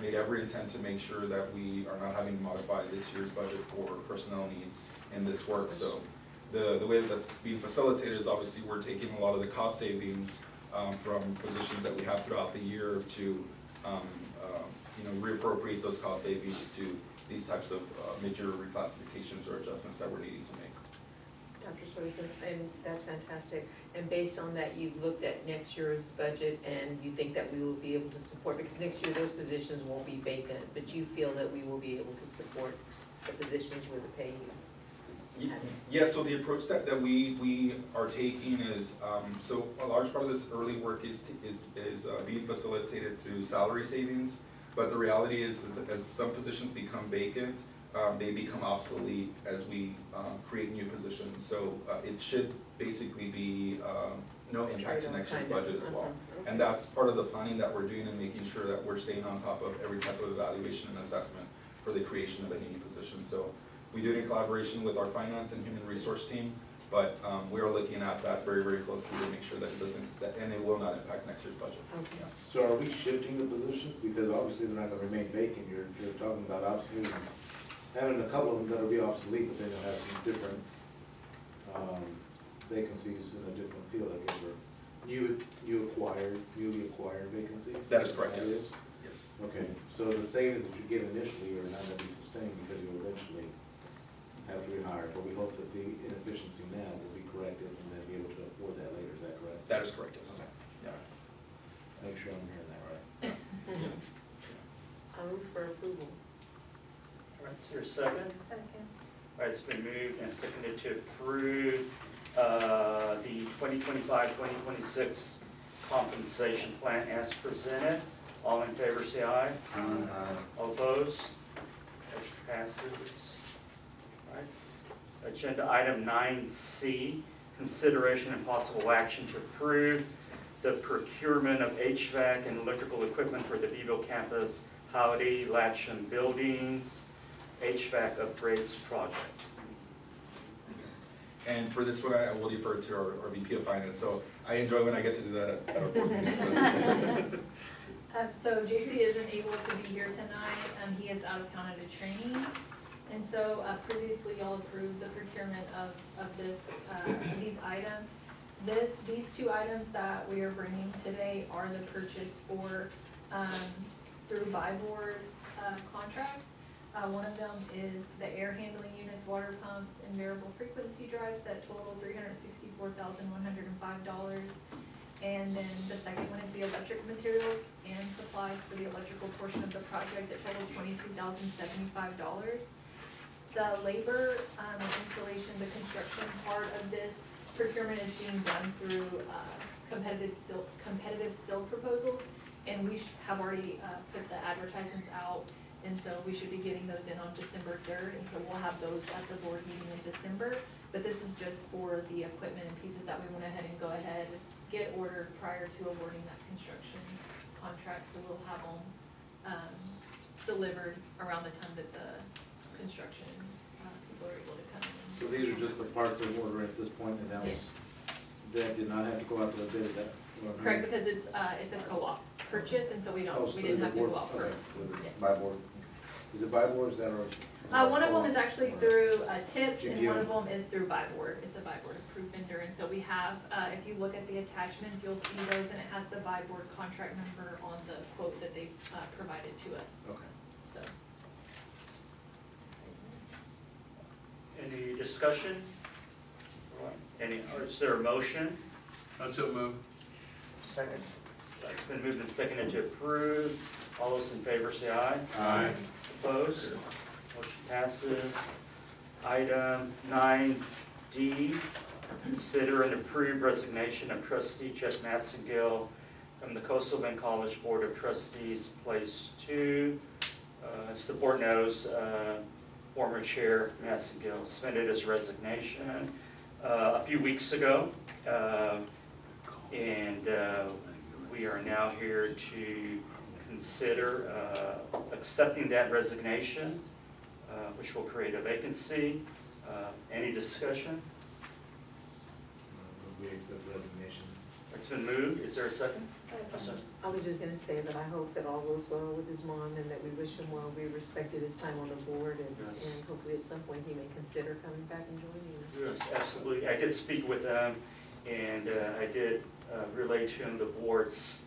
[SPEAKER 7] made every intent to make sure that we are not having to modify this year's budget for personnel needs in this work. So the way that's being facilitated is obviously we're taking a lot of the cost savings from positions that we have throughout the year to reappropriate those cost savings to these types of major reclassifications or adjustments that we're needing to make.
[SPEAKER 10] Dr. Swenson, and that's fantastic. And based on that, you've looked at next year's budget and you think that we will be able to support, because next year those positions won't be vacant, but you feel that we will be able to support the positions with the pay you.
[SPEAKER 7] Yes, so the approach that we are taking is, so a large part of this early work is being facilitated through salary savings, but the reality is as some positions become vacant, they become obsolete as we create new positions. So it should basically be no impact to next year's budget as well.
[SPEAKER 10] Okay.
[SPEAKER 7] And that's part of the planning that we're doing and making sure that we're staying on top of every type of evaluation and assessment for the creation of any new position. So We do it in collaboration with our finance and human resource team, but we are looking at that very, very closely to make sure that it doesn't, and it will not impact next year's budget.
[SPEAKER 10] Okay.
[SPEAKER 4] So are we shifting the positions? Because obviously they're not gonna remain vacant. You're talking about obsolete. Having a couple of them that'll be obsolete, but then you'll have some different, vacancies in a different field, I guess, or newly acquired vacancies?
[SPEAKER 7] That is correct,
[SPEAKER 4] That
[SPEAKER 7] yes.
[SPEAKER 4] is?
[SPEAKER 7] Yes.
[SPEAKER 4] Okay, so the savings that you get initially are not gonna be sustained because you'll eventually have to rehire, but we hope that the inefficiency now will be corrected and then be able to afford that later, is that correct?
[SPEAKER 7] That is correct, yes.
[SPEAKER 4] Okay.
[SPEAKER 7] Yeah.
[SPEAKER 4] Make sure I'm hearing that right.
[SPEAKER 10] I move for approval.
[SPEAKER 1] All right, is there a second?
[SPEAKER 6] Second.
[SPEAKER 1] All right, it's been moved and seconded to approve the 2025-2026 compensation plan as presented. All in favor, say aye. All opposed? Motion passes. All right. Agenda item 9C, consideration and possible action to approve the procurement of HVAC and electrical equipment for the Beeville campus Howdy Latcham buildings HVAC upgrades project.
[SPEAKER 7] And for this one, I will defer to our VP of Finance, so I enjoy when I get to do that at our board meetings.
[SPEAKER 6] So JC isn't able to be here tonight, he is out of town at a training. And so previously y'all approved the procurement of these items. These two items that we are bringing today are the purchase for, through buy board contracts. One of them is the air handling units, water pumps, and variable frequency drives that total $364,105. And then the second one is the electric materials and supplies for the electrical portion of the project that total $22,075. The labor and installation, the construction part of this procurement is being done through competitive seal proposals. And we have already put the advertisements out. And so we should be getting those in on December 3rd, and so we'll have those at the board meeting in December. But this is just for the equipment and pieces that we went ahead and get ordered prior to awarding that construction contract. So we'll have them delivered around the time that the construction people are able to come in.
[SPEAKER 4] So these are just the parts of order at this point, and that was, that did not have to go out to the bid, is that? what I
[SPEAKER 6] Correct,
[SPEAKER 4] mean?
[SPEAKER 6] because it's a co-op purchase, and so we
[SPEAKER 4] Oh, so
[SPEAKER 6] didn't
[SPEAKER 4] the
[SPEAKER 6] have to
[SPEAKER 4] board-
[SPEAKER 6] go out for
[SPEAKER 4] okay,
[SPEAKER 6] it.
[SPEAKER 4] with
[SPEAKER 6] Yes.
[SPEAKER 4] Buy board. Is it buy board, is that or?
[SPEAKER 6] One of them is actually through TIPS, and one
[SPEAKER 4] GPO.
[SPEAKER 6] of them is through buy board. It's a buy board approved vendor, and so we have, if you look at the attachments, you'll see those, and it has the buy board contract number on the quote that they provided to us,
[SPEAKER 4] Okay.
[SPEAKER 6] so.
[SPEAKER 1] Any discussion? All right. Or is there a motion?
[SPEAKER 3] I so move.
[SPEAKER 1] Second. It's been moved and seconded to approve. All those in favor say aye.
[SPEAKER 3] Aye.
[SPEAKER 1] Opposed? Motion passes. Item 9D, consider and approve resignation of trustee Jeff Massengill from the Coastal Bend College Board of Trustees, Place 2. As the board knows, former chair Massengill submitted his resignation a few weeks ago. And we are now here to consider accepting that resignation, which will create a vacancy. Any discussion?
[SPEAKER 4] We accept resignation.
[SPEAKER 1] It's been moved. Is there a second?
[SPEAKER 10] I was just gonna say that I hope that all goes well with his mom and that we wish him well. We respected his time on the board
[SPEAKER 1] Yes.
[SPEAKER 10] and hopefully at some point he may consider coming back and joining us.
[SPEAKER 1] Yes, absolutely. I did speak with him, and I did relay to him the board's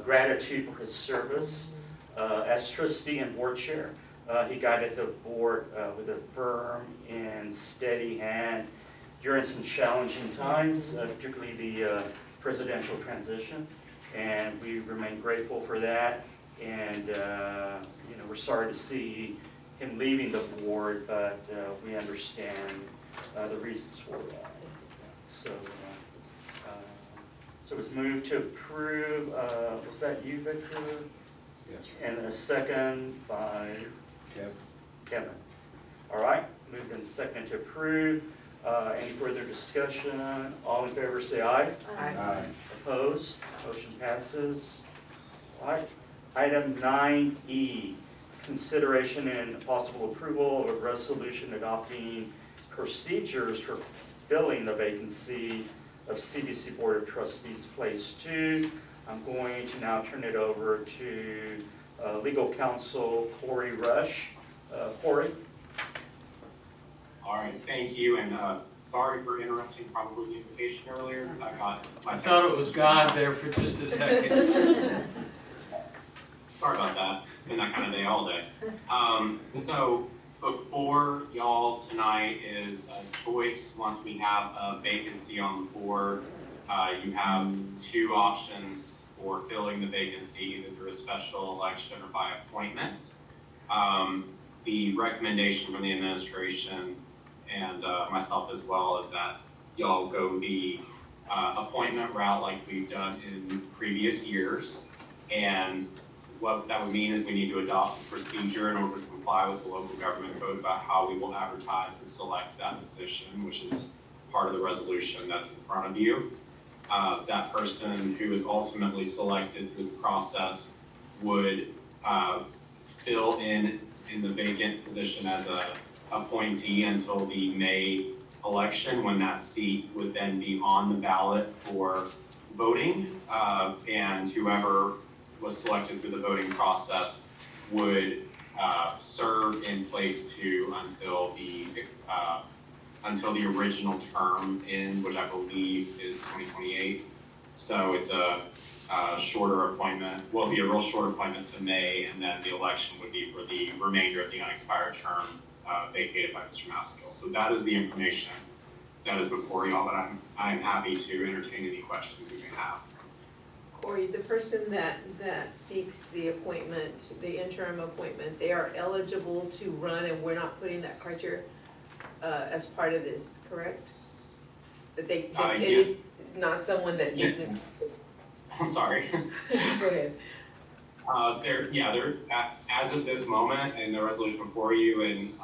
[SPEAKER 1] gratitude for his service as trustee and board chair. He guided the board with a firm and steady hand during some challenging times, particularly the presidential transition, and we remain grateful for that. And we're sorry to see him leaving the board, but we understand the reasons for that. So, so it's moved to approve. Was that you, Victor?
[SPEAKER 4] Yes, sir.
[SPEAKER 1] And a second by
[SPEAKER 4] Kevin?
[SPEAKER 1] Kevin. All right, moved and seconded to approve. Any further discussion? All in favor say aye.
[SPEAKER 4] Aye.
[SPEAKER 1] Opposed? Motion passes. All right. Item 9E, consideration and possible approval of a resolution adopting procedures for filling the vacancy of CBC Board of Trustees Place 2. I'm going to now turn it over to legal counsel Corey Rush. Corey?
[SPEAKER 11] All right, thank you, and sorry for interrupting probably the invitation earlier.
[SPEAKER 3] I thought it was God there for just a second.
[SPEAKER 11] Sorry about that, been that kind of day all day. So before y'all tonight is a choice. Once we have a vacancy on the board, you have two options for filling the vacancy, either through a special election or by appointment. The recommendation from the administration and myself as well is that y'all go the appointment route like we've done in previous years. And what that would mean is we need to adopt a procedure in order to comply with the local government code about how we will advertise and select that position, which is part of the resolution that's in front of you. That person who is ultimately selected through the process would fill in the vacant position as a appointee until the May election, when that seat would then be on the ballot for voting, and whoever was selected through the voting process would serve in place 2 until the original term ends, which I believe is 2028. So it's a shorter appointment. Will be a real short appointment to May, and then the election would be for the remainder of the unexpired term vacated by Mr. Maskill. So that is the information that is before y'all, but I'm happy to entertain any questions you may have.
[SPEAKER 10] Corey, the person that seeks the appointment, the interim appointment, they are eligible to run, and we're not putting that criteria as part of this, correct? That it
[SPEAKER 11] Yes.
[SPEAKER 10] is not someone that
[SPEAKER 11] Yes.
[SPEAKER 10] isn't.
[SPEAKER 11] I'm sorry.
[SPEAKER 10] Go ahead.
[SPEAKER 11] They're as of this moment in the resolution before you, and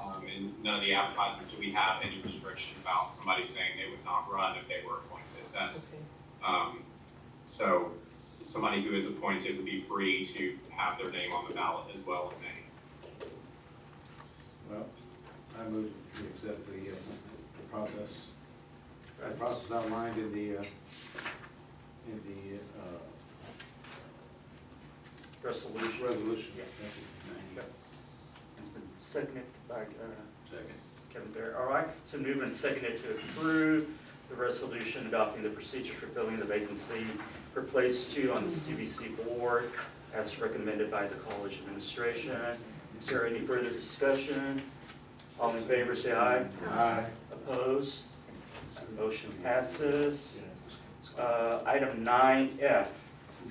[SPEAKER 11] none of the advertisements do we have any restriction about somebody saying they would not run if they were appointed.
[SPEAKER 10] Okay.
[SPEAKER 11] So somebody who is appointed would be free to have their name on the ballot as well in May.
[SPEAKER 4] Well, I move to accept the process outlined in the
[SPEAKER 1] Resolution.
[SPEAKER 4] Yeah. Thank you.
[SPEAKER 1] It's been seconded by Kevin Barrett. All right, so moved and seconded to approve the resolution adopting the procedure for filling the vacancy for place 2 on the CBC board as recommended by the college administration. Is there any further discussion? All in favor say aye.
[SPEAKER 4] Aye.
[SPEAKER 1] Opposed? Motion passes. Item 9F,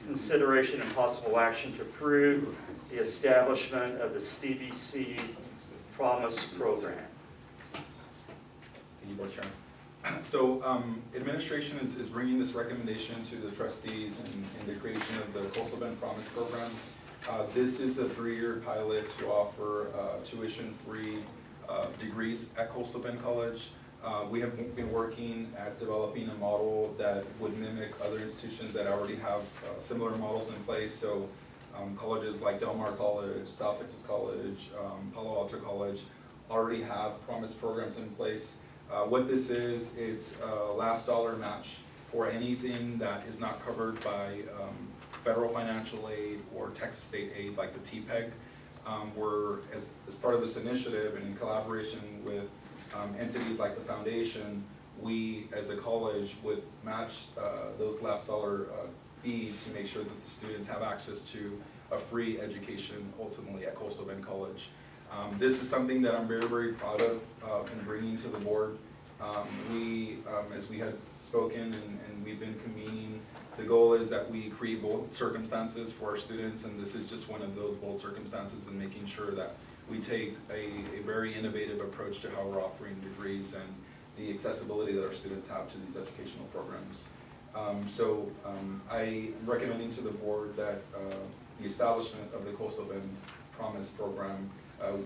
[SPEAKER 1] consideration and possible action to approve the establishment of the CBC Promise Program.
[SPEAKER 7] Thank you, Board Chairman. So administration is bringing this recommendation to the trustees in the creation of the Coastal Bend Promise Program. This is a 3-year pilot to offer tuition-free degrees at Coastal Bend College. We have been working at developing a model that would mimic other institutions that already have similar models in place. So colleges like Del Mar College, South Texas College, Palo Alto College already have promise programs in place. What this is, it's a last dollar match for anything that is not covered by federal financial aid or Texas state aid like the TPEG. We're, as part of this initiative and in collaboration with entities like the foundation, we as a college would match those last dollar fees to make sure that the students have access to a free education ultimately at Coastal Bend College. This is something that I'm very, very proud of in bringing to the board. As we had spoken and we've been convening, the goal is that we create bold circumstances for our students, and this is just one of those bold circumstances in making sure that we take a very innovative approach to how we're offering degrees and the accessibility that our students have to these educational programs. I am recommending to the board that the establishment of the Coastal Bend Promise Program.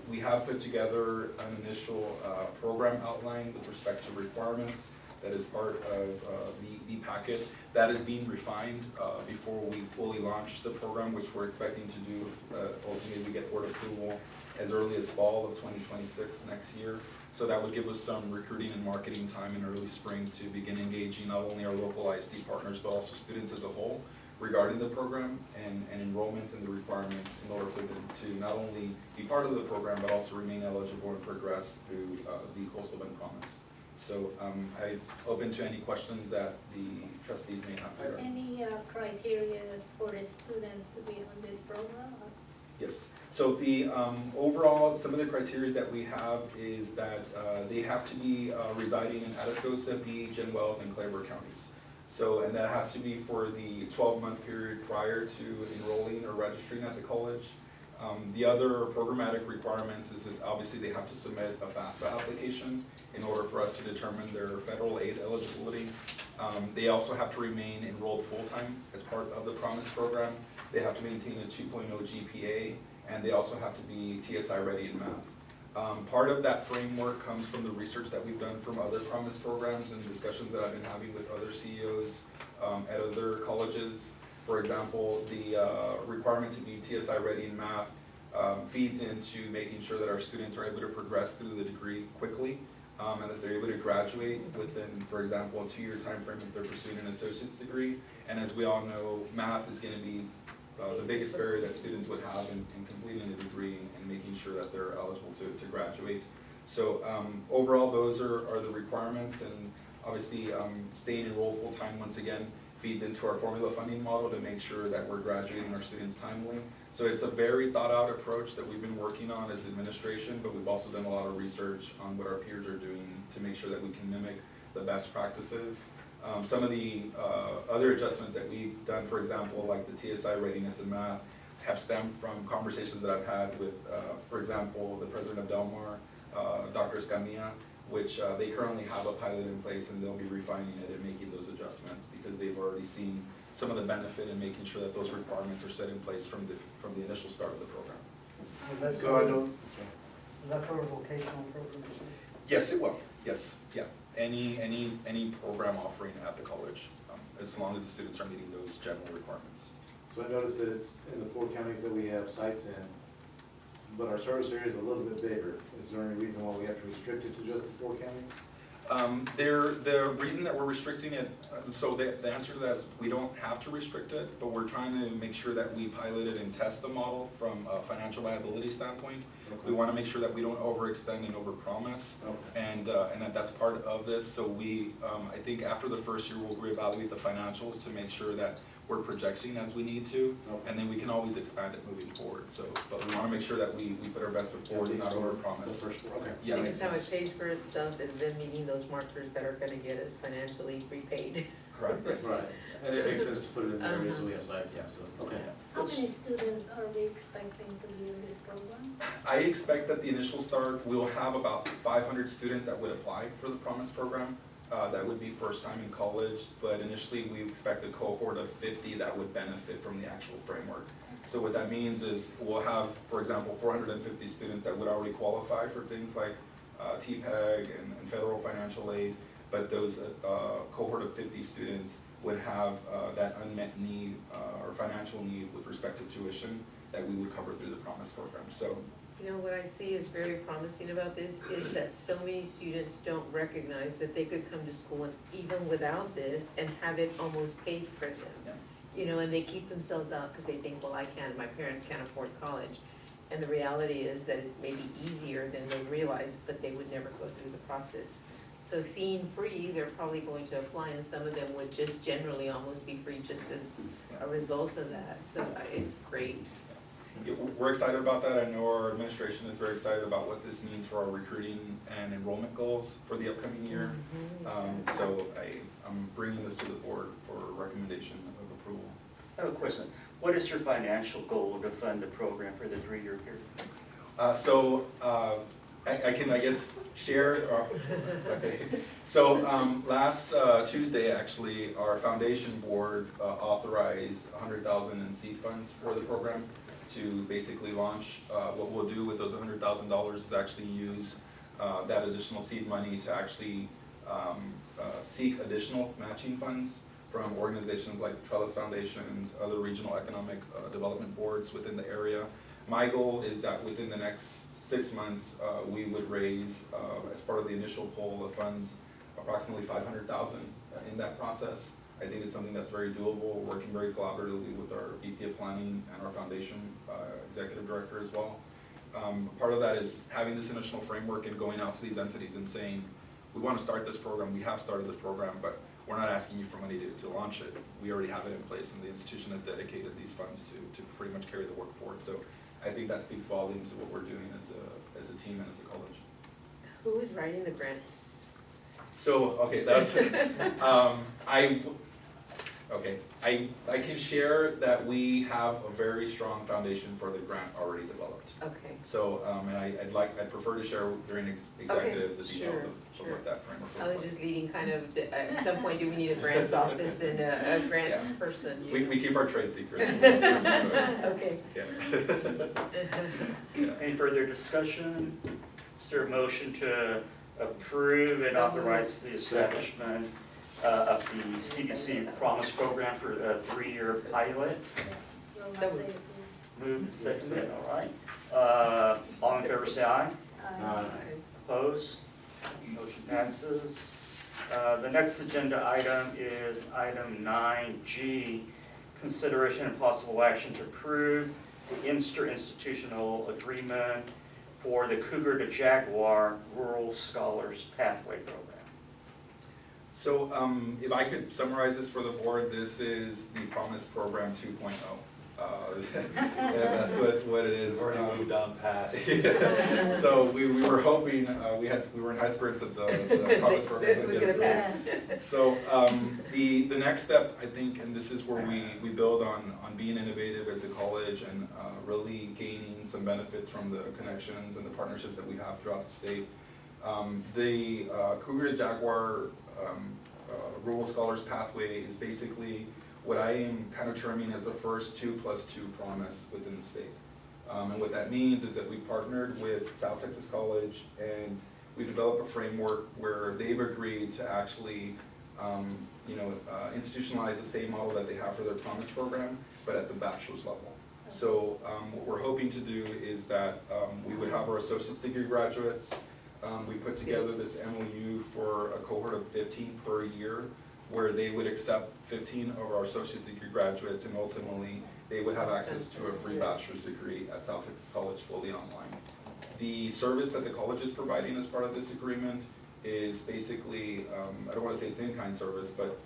[SPEAKER 7] We have put together an initial program outline with respect to requirements that is part of the packet. That is being refined before we fully launch the program, which we're expecting to do, ultimately we get board approval as early as fall of 2026 next year. So that would give us some recruiting and marketing time in early spring to begin engaging not only our local ISD partners, but also students as a whole regarding the program and enrollment and the requirements in order for them to not only be part of the program, but also remain eligible and progress through the Coastal Bend Promise. So I'm open to any questions that the trustees may have.
[SPEAKER 12] Are any criteria for the students to be on this program?
[SPEAKER 7] Yes, so the overall, some of the criteria that we have is that they have to be residing in Atascosa, Beach, and Wells, and Claiborne counties. So, and that has to be for the 12-month period prior to enrolling or registering at the college. The other programmatic requirements is obviously they have to submit a FAFSA application in order for us to determine their federal aid eligibility. They also have to remain enrolled full-time as part of the Promise program. They have to maintain a 2.0 GPA, and they also have to be TSI ready in math. Part of that framework comes from the research that we've done from other Promise programs and discussions that I've been having with other CEOs at other colleges. For example, the requirement to be TSI ready in math feeds into making sure that our students are able to progress through the degree quickly and that they're able to graduate within, for example, a 2-year time frame if they're pursuing an associate's degree. And as we all know, math is going to be the biggest barrier that students would have in completing a degree and making sure that they're eligible to graduate. So overall, those are the requirements, and obviously staying enrolled full-time once again feeds into our formula funding model to make sure that we're graduating our students timely. So it's a very thought-out approach that we've been working on as administration, but we've also done a lot of research on what our peers are doing to make sure that we can mimic the best practices. Some of the other adjustments that we've done, for example, like the TSI readiness in math, have stemmed from conversations that I've had with, for example, the president of Del Mar, Dr. Escamilla, which they currently have a pilot in place, and they'll be refining it and making those adjustments because they've already seen some of the benefit in making sure that those requirements are set in place from the initial start of the program.
[SPEAKER 4] So I don't,
[SPEAKER 13] Is that for a vocational program?
[SPEAKER 7] Yes, it will. Yes, yeah. Any program offering at the college, as long as the students are meeting those general requirements.
[SPEAKER 4] so I noticed that it's in the 4 counties that we have sites in, but our service area is a little bit bigger. Is there any reason why we have to restrict it to just the 4 counties?
[SPEAKER 7] The reason that we're restricting it, so the answer to that is we don't have to restrict it, but we're trying to make sure that we pilot it and test the model from a financial viability standpoint. We want to make sure that we don't overextend and overpromise, and that's part of this. So we, I think after the first year, we'll reevaluate the financials to make sure that we're projecting as we need to, and then we can always expand it moving forward. So, but we want to make sure that we put our best foot forward and not overpromise.
[SPEAKER 4] Okay.
[SPEAKER 7] Yeah,
[SPEAKER 10] Because how it pays for itself is then meeting those markers that are gonna get us financially repaid.
[SPEAKER 7] correct. Yes.
[SPEAKER 4] Right, and it makes sense to put it in the areas we have sites in, so, okay.
[SPEAKER 12] How many students are we expecting to be in this program?
[SPEAKER 7] I expect that the initial start, we'll have about 500 students that would apply for the Promise program. That would be first time in college, but initially we expect a cohort of 50 that would benefit from the actual framework. So what that means is we'll have, for example, 450 students that would already qualify for things like TPEG and federal financial aid, but those cohort of 50 students would have that unmet need or financial need with respect to tuition that we would cover through the Promise program. So.
[SPEAKER 10] You know, what I see is very promising about this is that so many students don't recognize that they could come to school and even without this and have it almost paid for them.
[SPEAKER 7] Yeah.
[SPEAKER 10] You know, and they keep themselves out because they think, well, I can't, my parents can't afford college. And the reality is that it's maybe easier than they realize, but they would never go through the process. So seeing free, they're probably going to apply, and some of them would just generally almost be free just as a result of that. So it's great.
[SPEAKER 7] Yeah, we're excited about that. I know our administration is very excited about what this means for our recruiting and enrollment goals for the upcoming year. So I'm bringing this to the board for recommendation of approval.
[SPEAKER 1] I have a question. What is your financial goal to fund the program for the 3-year period?
[SPEAKER 7] I can, I guess, share. Okay. So last Tuesday, actually, our foundation board authorized $100,000 in seed funds for the program to basically launch. What we'll do with those $100,000 is actually use that additional seed money to actually seek additional matching funds from organizations like Trellis Foundations, other regional economic development boards within the area. My goal is that within the next 6 months, we would raise, as part of the initial pool of funds, approximately 500,000 in that process. I think it's something that's very doable, working very collaboratively with our VP of Planning and our foundation executive director as well. Part of that is having this initial framework and going out to these entities and saying, we want to start this program, we have started this program, but we're not asking you for money to launch it. We already have it in place, and the institution has dedicated these funds to pretty much carry the work forward. So I think that speaks volumes of what we're doing as a team and as a college.
[SPEAKER 10] Who is writing the grants?
[SPEAKER 7] So, okay, that's, I can share that we have a very strong foundation for the grant already developed.
[SPEAKER 10] Okay.
[SPEAKER 7] So, and I'd prefer to share during executive the details of
[SPEAKER 10] sure.
[SPEAKER 7] what that framework
[SPEAKER 10] I
[SPEAKER 7] looks
[SPEAKER 10] was
[SPEAKER 7] like.
[SPEAKER 10] just leading kind of, at some point, do we need a grants office and a grants
[SPEAKER 7] Yeah.
[SPEAKER 10] person?
[SPEAKER 7] We keep our trade secrets.
[SPEAKER 10] Okay.
[SPEAKER 7] Yeah.
[SPEAKER 1] Any further discussion? Is there a motion to approve and authorize the establishment of the CDC Promise Program for a 3-year pilot?
[SPEAKER 10] So moved.
[SPEAKER 1] Moved and seconded, all right. All in favor, say aye. Opposed? Motion passes. The next agenda item is item 9G, consideration and possible action to approve the interinstitutional agreement for the Cougar to Jaguar Rural Scholars Pathway Program.
[SPEAKER 7] So if I could summarize this for the board, this is the Promise Program 2.0. Yeah, that's what it is.
[SPEAKER 5] Already moved on past.
[SPEAKER 7] So we were hoping, we were in high spirits of the Promise Program.
[SPEAKER 10] It was gonna pass.
[SPEAKER 7] So the next step, I think, and this is where we build on being innovative as a college and really gaining some benefits from the connections and the partnerships that we have throughout the state. The Cougar to Jaguar Rural Scholars Pathway is basically what I am kind of terming as the first 2+2 promise within the state. And what that means is that we partnered with South Texas College and we developed a framework where they've agreed to actually institutionalize the same model that they have for their Promise program, but at the bachelor's level. So what we're hoping to do is that we would have our associate's degree graduates. We put together this MOU for a cohort of 15 per year, where they would accept 15 of our associate degree graduates, and ultimately they would have access to a free bachelor's degree at South Texas College fully online. The service that the college is providing as part of this agreement is basically, I don't want to say it's in-kind service, but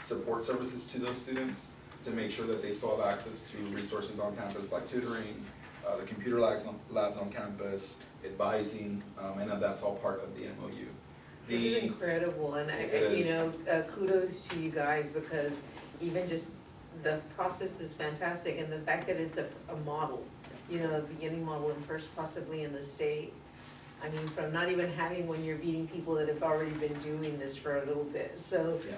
[SPEAKER 7] support services to those students to make sure that they still have access to resources on campus like tutoring, the computer labs on campus, advising, and that's all part of the MOU.
[SPEAKER 10] This is incredible, and kudos to you guys, because even just the process is fantastic, and the fact that it's a model, the beginning model and first possibly in the state. I mean, from not even having when you're meeting people that have already been doing this for a little bit, so.
[SPEAKER 7] Yeah.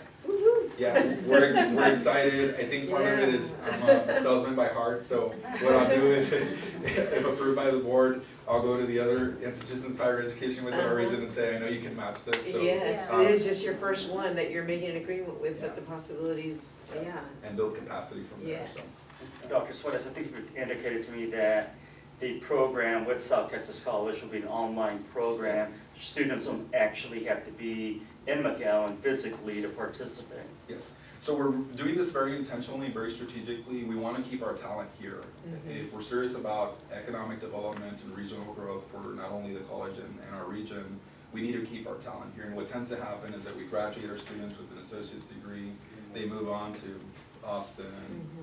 [SPEAKER 7] Yeah, we're excited. I think part of it is I'm a salesman by heart, so what I'll do is, if approved by the board, I'll go to the other institutions of higher education within our region and say, I know you can match this, so.
[SPEAKER 10] Yes, it is just your first one that you're making an agreement with, but
[SPEAKER 7] Yeah.
[SPEAKER 10] the possibilities, yeah.
[SPEAKER 7] And build capacity from there,
[SPEAKER 10] Yes.
[SPEAKER 7] so.
[SPEAKER 1] Dr. Suarez, I think you indicated to me that the program with South Texas College will be an online program. Students don't actually have to be in McAllen physically to participate.
[SPEAKER 7] Yes, so we're doing this very intentionally, very strategically. We want to keep our talent here. If we're serious about economic development and regional growth for not only the college and our region, we need to keep our talent here. And what tends to happen is that we graduate our students with an associate's degree, they move on to Austin,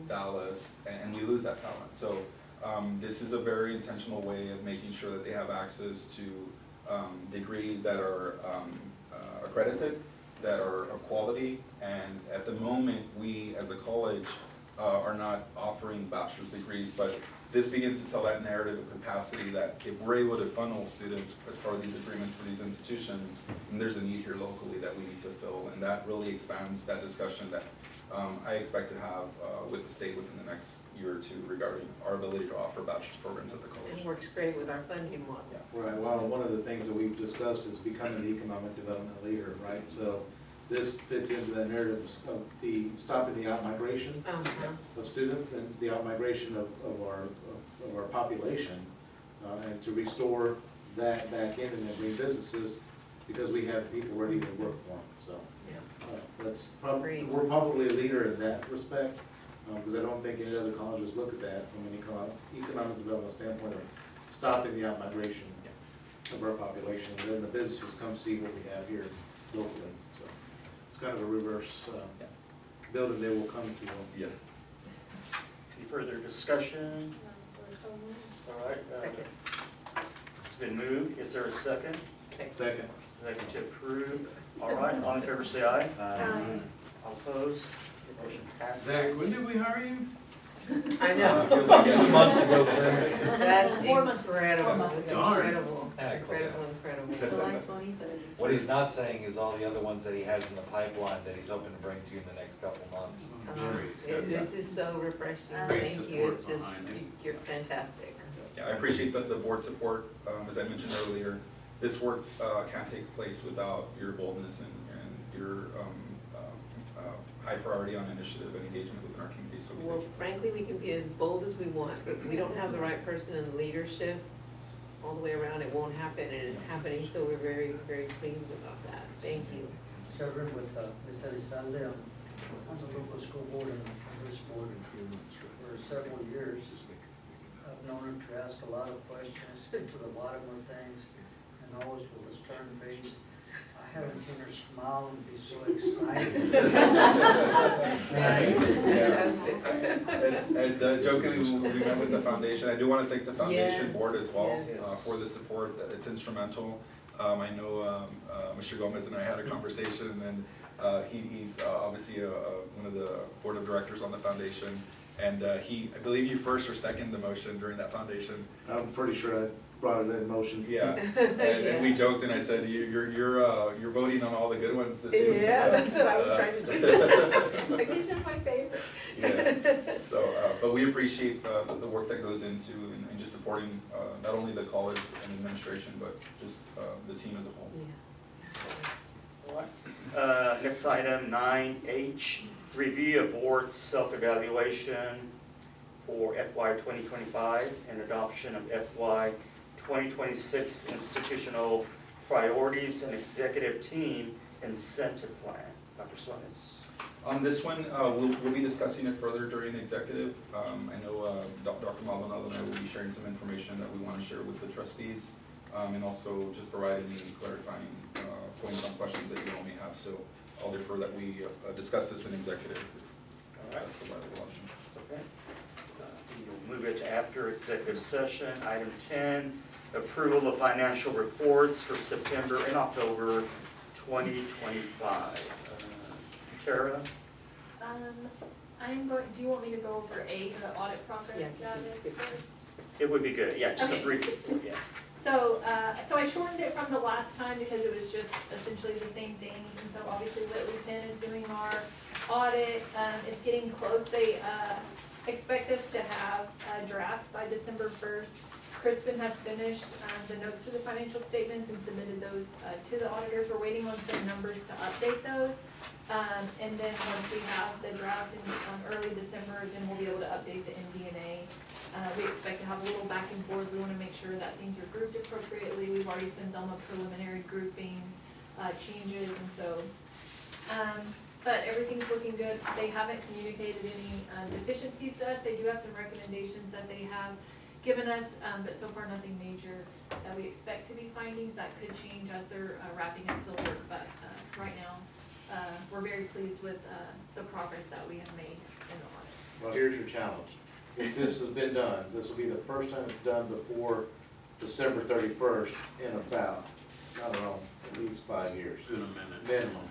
[SPEAKER 7] Dallas, and we lose that talent. So this is a very intentional way of making sure that they have access to degrees that are accredited, that are of quality, and at the moment, we as a college are not offering bachelor's degrees, but this begins to tell that narrative of capacity that if we're able to funnel students as part of these agreements to these institutions, then there's a need here locally that we need to fill, and that really expands that discussion that I expect to have with the state within the next year or two regarding our ability to offer bachelor's programs at the college.
[SPEAKER 10] It works great with our funding model.
[SPEAKER 4] Right, well, one of the things that we've discussed is becoming the economic development leader, right? So this fits into the narrative of the stopping the out-migration of students and the out-migration of our population, and to restore that back in and then bring businesses, because we have people ready to work for them, so. That's probably,
[SPEAKER 10] Great.
[SPEAKER 4] we're probably a leader in that respect, because I don't think any other colleges look at that from an economic development standpoint of stopping the out-migration of our population, and then the businesses come see what we have here locally, so. It's kind of a reverse, building they will come to.
[SPEAKER 7] Yeah.
[SPEAKER 1] Any further discussion? All right.
[SPEAKER 10] Second.
[SPEAKER 1] It's been moved. Is there a second?
[SPEAKER 4] Second.
[SPEAKER 1] Second to approve. All right, all in favor say aye. All opposed? Motion passes.
[SPEAKER 3] Zach, when did we hire you?
[SPEAKER 10] I know.
[SPEAKER 7] Feels like 2 months ago, sir.
[SPEAKER 10] That's
[SPEAKER 9] 4 months.
[SPEAKER 10] incredible,
[SPEAKER 9] 4 months
[SPEAKER 10] it's
[SPEAKER 9] ago.
[SPEAKER 10] incredible,
[SPEAKER 5] Yeah, close
[SPEAKER 10] incredible.
[SPEAKER 8] July 23rd.
[SPEAKER 5] What he's not saying is all the other ones that he has in the pipeline that he's hoping to bring to you in the next couple months.
[SPEAKER 10] This is so refreshing,
[SPEAKER 3] Great
[SPEAKER 10] thank you, it's
[SPEAKER 3] support
[SPEAKER 10] just,
[SPEAKER 3] behind it.
[SPEAKER 10] you're fantastic.
[SPEAKER 7] Yeah, I appreciate the board support. As I mentioned earlier, this work can't take place without your boldness and your high priority on initiative and engagement within our community. So we
[SPEAKER 10] Well,
[SPEAKER 7] thank you.
[SPEAKER 10] frankly, we can be as bold as we want, but if we don't have the right person in leadership all the way around, it won't happen, and it's happening, so we're very, very pleased about that, thank you.
[SPEAKER 13] Serving with Ms. Elizalde on the local school board and on this board for several years. I've known her to ask a lot of questions, get to the bottom of things, and always with a stern face. I haven't seen her smile and be so excited.
[SPEAKER 7] And jokingly, we met with the foundation. I do want to thank the foundation
[SPEAKER 10] Yes,
[SPEAKER 7] board as well
[SPEAKER 10] yes.
[SPEAKER 7] for the support. It's instrumental. I know Mr. Gomez and I had a conversation, and he's obviously one of the board of directors on the foundation. And I believe you first or second the motion during that foundation.
[SPEAKER 4] I'm pretty sure I brought it in motion.
[SPEAKER 7] Yeah, and we joked, and I said, you're voting on all the good ones this evening.
[SPEAKER 10] Yeah,
[SPEAKER 7] so,
[SPEAKER 10] that's what I was trying to do. Like, these are my favorite.
[SPEAKER 7] Yeah, so, but we appreciate the work that goes into and just supporting not only the college and administration, but just the team as a whole.
[SPEAKER 10] Yeah.
[SPEAKER 1] All right. Next item, 9H, review of board self-evaluation for FY 2025 and adoption of FY 2026 institutional priorities and executive team incentive plan. Dr. Suarez.
[SPEAKER 7] On this one, we'll be discussing it further during executive. I know Dr. Maldonado and I will be sharing some information that we want to share with the trustees, and also just provide any clarifying points on questions that you all may have. So I'll defer that we discuss this in executive.
[SPEAKER 1] All right.
[SPEAKER 7] That's the viable option.
[SPEAKER 1] Okay. We'll move it to after executive session. Item 10, approval of financial reports for September and October 2025. Tara?
[SPEAKER 6] I'm going, do you want me to go over A, the audit progress
[SPEAKER 10] Yeah,
[SPEAKER 6] status
[SPEAKER 10] just skip
[SPEAKER 6] first?
[SPEAKER 1] It would be good, yeah, just a
[SPEAKER 6] Okay.
[SPEAKER 1] brief, yeah.
[SPEAKER 6] So I shortened it from the last time because it was just essentially the same things, and so obviously Whitley Penn is doing our audit, it's getting close, they expect us to have a draft by December 1st. Crispin has finished the notes to the financial statements and submitted those to the auditors, we're waiting on some numbers to update those. And then once we have the draft in early December, then we'll be able to update the MD&A. We expect to have a little back and forth, we wanna make sure that things are grouped appropriately, we've already sent them a preliminary groupings, changes, and so. But everything's looking good, they haven't communicated any deficiencies to us, they do have some recommendations that they have given us, but so far nothing major that we expect to be findings, that could change as they're wrapping up field work, but right now, we're very pleased with the progress that we have made in the audit.
[SPEAKER 4] Well, here's your challenge. If this has been done, this will be the first time it's done before December 31st in about, I don't know, at least 5 years.
[SPEAKER 3] In a minute.
[SPEAKER 4] Minimum,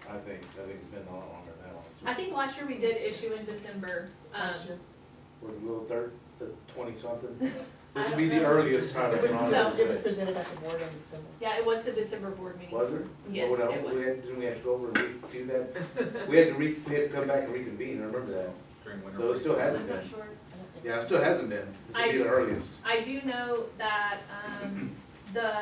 [SPEAKER 4] I think it's been a lot longer than that one.
[SPEAKER 6] I think last year we did issue in December.
[SPEAKER 8] Last year.
[SPEAKER 4] Was it a little third, the 20-something?
[SPEAKER 6] I
[SPEAKER 4] This would
[SPEAKER 6] don't
[SPEAKER 4] be the
[SPEAKER 6] know.
[SPEAKER 4] earliest time I
[SPEAKER 9] It was,
[SPEAKER 4] can
[SPEAKER 9] it was
[SPEAKER 4] honestly say.
[SPEAKER 9] presented at the board in December.
[SPEAKER 6] Yeah, it was the December board meeting.
[SPEAKER 4] Was it?
[SPEAKER 6] Yes,
[SPEAKER 4] Oh, no,
[SPEAKER 6] it was.
[SPEAKER 4] Didn't we have to go over and redo that? We had to come back and reconvene, I remember that.
[SPEAKER 7] During winter
[SPEAKER 4] So it
[SPEAKER 7] break.
[SPEAKER 4] still
[SPEAKER 6] I'm
[SPEAKER 4] hasn't
[SPEAKER 6] not
[SPEAKER 4] been.
[SPEAKER 6] sure.
[SPEAKER 4] Yeah, it still hasn't been. This would be the earliest.
[SPEAKER 6] I do know that, The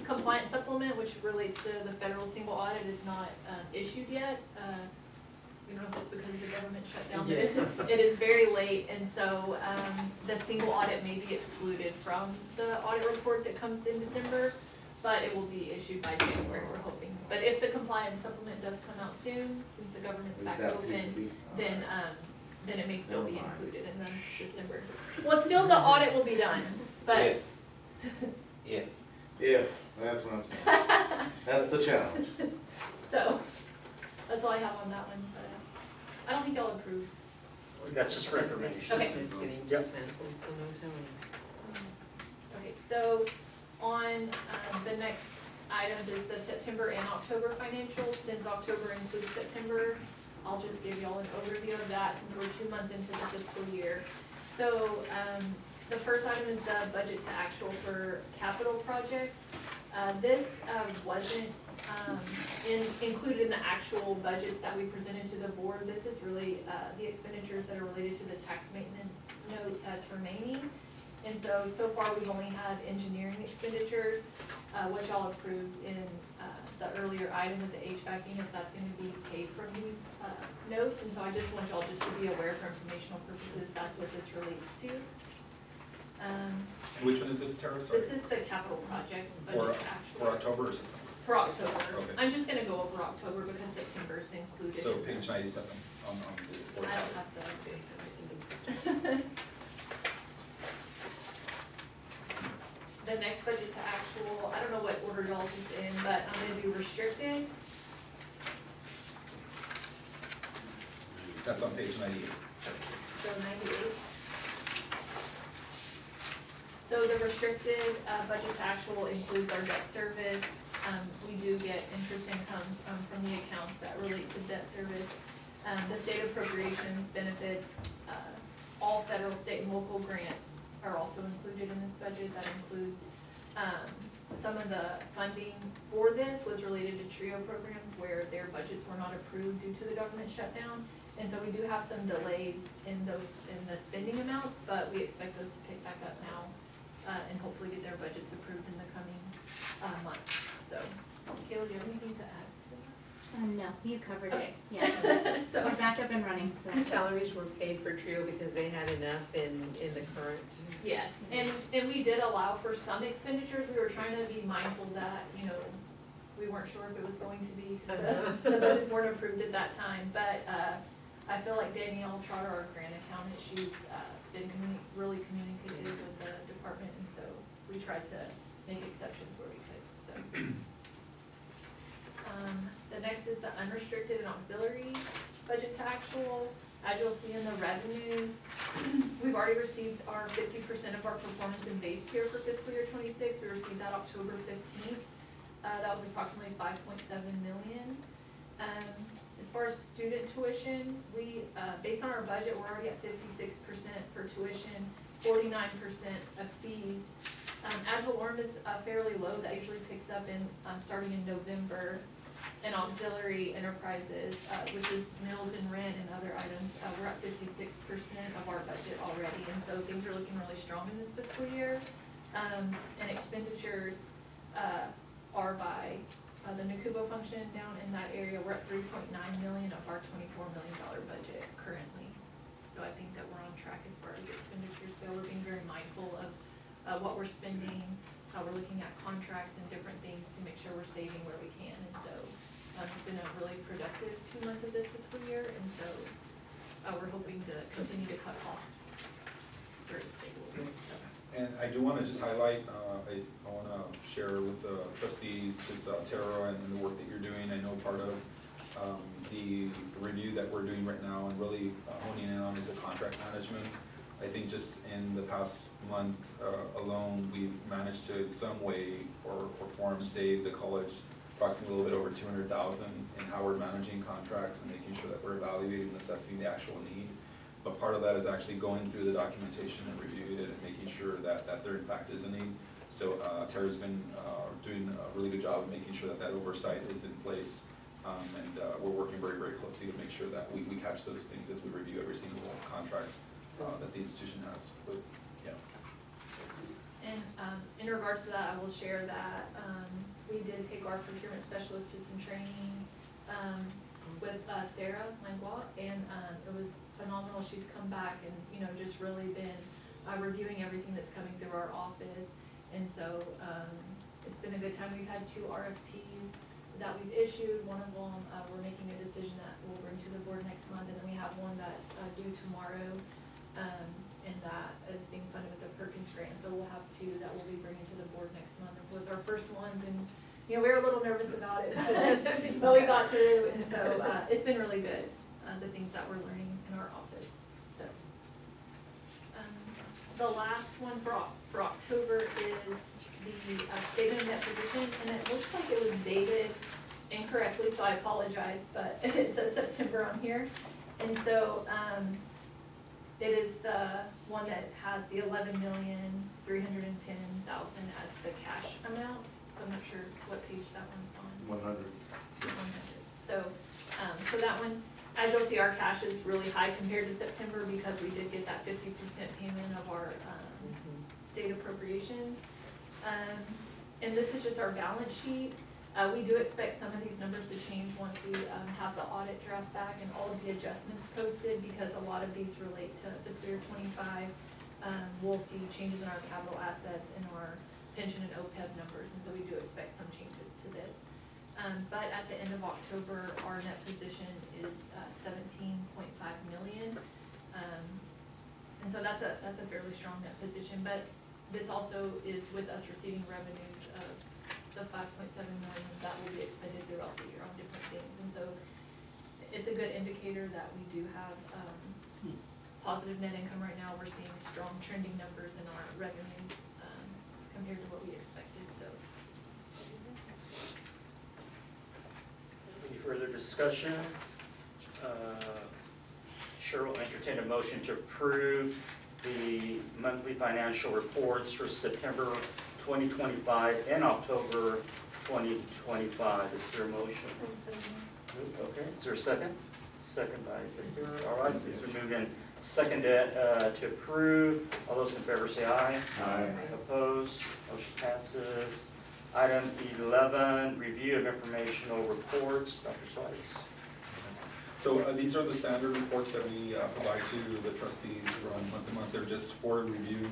[SPEAKER 6] compliance supplement, which relates to the federal single audit, is not issued yet. We don't know if it's because of the government shutdown, but it is very late, and so the single audit may be excluded from the audit report that comes in December, but it will be issued by January, we're hoping. But if the compliance supplement does come out soon, since the government's
[SPEAKER 4] Is
[SPEAKER 6] back
[SPEAKER 4] that piece of
[SPEAKER 6] open,
[SPEAKER 4] the-
[SPEAKER 6] then it may still be
[SPEAKER 4] Never mind.
[SPEAKER 6] included in the December. Well, still, the audit will be done, but.
[SPEAKER 4] If, that's what I'm saying. That's the challenge.
[SPEAKER 6] So, that's all I have on that one, but I don't think y'all approve.
[SPEAKER 1] That's just for information.
[SPEAKER 6] Okay.
[SPEAKER 10] It's getting
[SPEAKER 1] Yep.
[SPEAKER 10] dismantled, so no telling.
[SPEAKER 6] Okay, so on the next items is the September and October financials. Since October includes September, I'll just give y'all an overview of that since we're 2 months into the fiscal year. So, the first item is the budget to actual for capital projects. This wasn't included in the actual budgets that we presented to the board. This is really the expenditures that are related to the tax maintenance note that's remaining. And so far, we've only had engineering expenditures, which y'all approved in the earlier item with the HVAC units. That's gonna be paid from these notes. And so I just want y'all just to be aware for informational purposes, that's what this relates to.
[SPEAKER 7] And which one is this, Tara, sorry?
[SPEAKER 6] This is the capital projects
[SPEAKER 7] For,
[SPEAKER 6] budget to actual.
[SPEAKER 7] for October or September?
[SPEAKER 6] For October.
[SPEAKER 7] Okay.
[SPEAKER 6] I'm just gonna go over October because September's included.
[SPEAKER 7] So
[SPEAKER 6] in
[SPEAKER 7] page
[SPEAKER 6] the-
[SPEAKER 7] 97 on the board.
[SPEAKER 6] I don't have the.
[SPEAKER 10] Okay, I was thinking September.
[SPEAKER 6] The next budget to actual, I don't know what order y'all is in, but I'm gonna do restricted.
[SPEAKER 7] That's on page 98.
[SPEAKER 6] So 98. So the restricted budget to actual includes our debt service. We do get interest income from the accounts that relate to debt service. The state appropriations benefits, all federal, state, and local grants are also included in this budget. That includes, some of the funding for this was related to TRIO programs where their budgets were not approved due to the government shutdown. And so we do have some delays in the spending amounts, but we expect those to pick back up now, and hopefully get their budgets approved in the coming, months. So, Kayla, do you have anything to add to that?
[SPEAKER 14] No, you covered
[SPEAKER 6] Okay.
[SPEAKER 14] it, yeah.
[SPEAKER 6] So,
[SPEAKER 14] We're back up and running, so.
[SPEAKER 10] Salaries were paid for TRIO because they had enough in the current.
[SPEAKER 6] yes, and we did allow for some expenditures. We were trying to be mindful that, we weren't sure if it was going to be, because the budgets weren't approved at that time. But, I feel like Danielle Trotter, our grant accountant, she's, been really communicative with the department, and so we tried to make exceptions where we could, so. The next is the unrestricted and auxiliary budget to actual. As you'll see in the revenues, we've already received our 50% of our performance and base tier for fiscal year 26. We received that October 15th. That was approximately 5.7 million. As far as student tuition, we, based on our budget, we're already at 56% for tuition, 49% of fees. Ad valorem is fairly low. That usually picks up in, starting in November. And auxiliary enterprises, which is meals and rent and other items, we're at 56% of our budget already, and so things are looking really strong in this fiscal year. And expenditures are by the NACUBO function down in that area. We're at 3.9 million of our $24 million budget currently. So I think that we're on track as far as expenditures go. We're being very mindful of what we're spending, how we're looking at contracts and different things to make sure we're saving where we can, and so. It's been a really productive 2 months of this fiscal year, and so we're hoping to continue to cut costs very stable. So.
[SPEAKER 7] And I do want to just highlight, I want to share with the trustees, just Tara and the work that you're doing. I know part of the review that we're doing right now and really honing in on is the contract management. I think just in the past month alone, we've managed to in some way or form save the college approximately a little bit over $200,000 in how we're managing contracts and making sure that we're evaluating and assessing the actual need. But part of that is actually going through the documentation and reviewing it and making sure that there in fact is a need. So Tara's been doing a really good job of making sure that oversight is in place. And we're working very, very closely to make sure that we catch those things as we review every single contract that the institution has. But, yeah.
[SPEAKER 6] And, in regards to that, I will share that, we did take our procurement specialist to some training, with, Sarah Langlois, and, it was phenomenal. She's come back and, you know, just really been, reviewing everything that's coming through our office. And so, it's been a good time. We've had 2 RFPs that we've issued. One of them, we're making a decision that we'll bring to the board next month, and then we have one that's, due tomorrow. And that is being funded with the Perkins grant, so we'll have 2 that we'll be bringing to the board next month. And so it's our first ones, and, you know, we were a little nervous about it, but we got through, and so, it's been really good, the things that we're learning in our office, so. The last one for October is the statement of net position, and it looks like it was dated incorrectly, so I apologize, but it says September on here. And so, it is the one that has the 11,310,000 as the cash amount, so I'm not sure what page that one's on.
[SPEAKER 4] 100.
[SPEAKER 6] 100. So, so that one, as you'll see, our cash is really high compared to September because we did get that 50% payment of our, state appropriations. And this is just our balance sheet. We do expect some of these numbers to change once we, have the audit draft back and all of the adjustments posted, because a lot of these relate to fiscal year 25. We'll see changes in our capital assets and our pension and OPEB numbers, and so we do expect some changes to this. But at the end of October, our net position is 17.5 million. And so that's a fairly strong net position, but this also is with us receiving revenues of the 5.7 million that will be expended throughout the year on different things. And so it's a good indicator that we do have, positive net income right now. We're seeing strong trending numbers in our revenues, compared to what we expected, so.
[SPEAKER 1] Any further discussion? Chair will entertain a motion to approve the monthly financial reports for September 2025 and October 2025. Is there a motion? Okay, is there a second? Second by Victor. All right, it's been moved and seconded to approve. All those in favor say aye.
[SPEAKER 4] Aye.
[SPEAKER 1] Opposed? Motion passes. Item 11, review of informational reports. Dr. Slice.
[SPEAKER 7] So these are the standard reports that we provide to the trustees from month to month. They're just for review.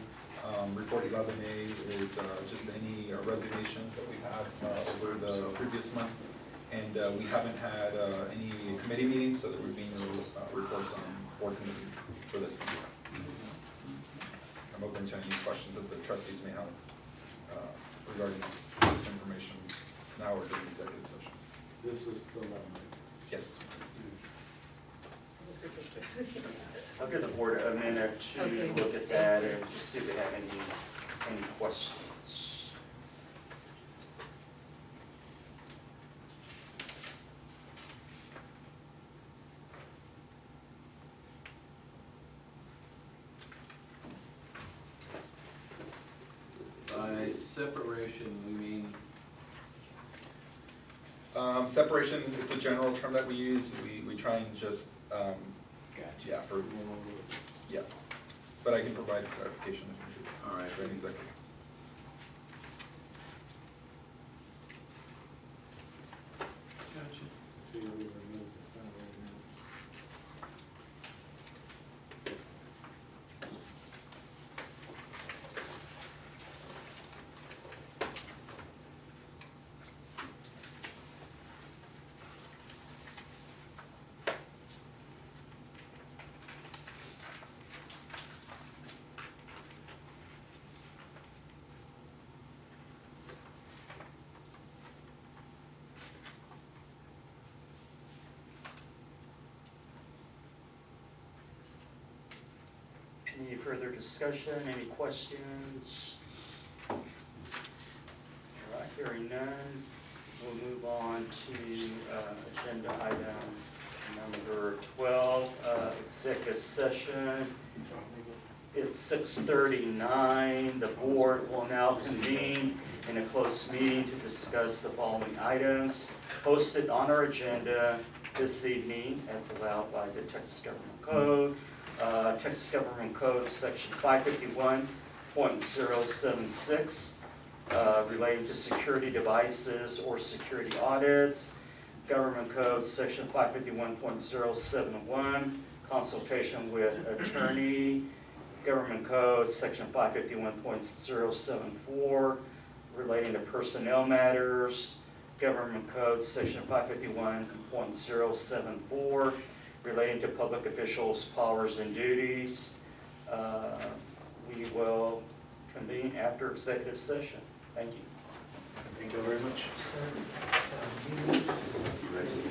[SPEAKER 7] Report 11A is just any resignations that we've had over the previous month. And we haven't had any committee meetings, so there would be no reports on board committees for this month. I'm open to any questions that the trustees may have regarding this information now or during executive session.
[SPEAKER 4] This is the one.
[SPEAKER 7] Yes.
[SPEAKER 1] I'll give the board a minute to look at that and just see if they have any questions.
[SPEAKER 3] By separation, we mean,
[SPEAKER 7] Separation, it's a general term that we use. We try and just, yeah, yeah. But I can provide clarification if needed.
[SPEAKER 3] All right.
[SPEAKER 7] For any executive.
[SPEAKER 3] Gotcha.
[SPEAKER 4] See, we removed the salary minutes.
[SPEAKER 1] Any further discussion, any questions? All right, hearing none, we'll move on to agenda item number 12, executive session. It's 6:39. The board will now convene in a closed meeting to discuss the following items posted on our agenda this evening as allowed by the Texas Government Code. Texas Government Code, Section 551, .076, relating to security devices or security audits. Government Code Section 551.071, consultation with attorney. Government Code Section 551.074, relating to personnel matters. Government Code Section 551.074, relating to public officials' powers and duties. We will convene after executive session. Thank you.
[SPEAKER 4] Thank you very much.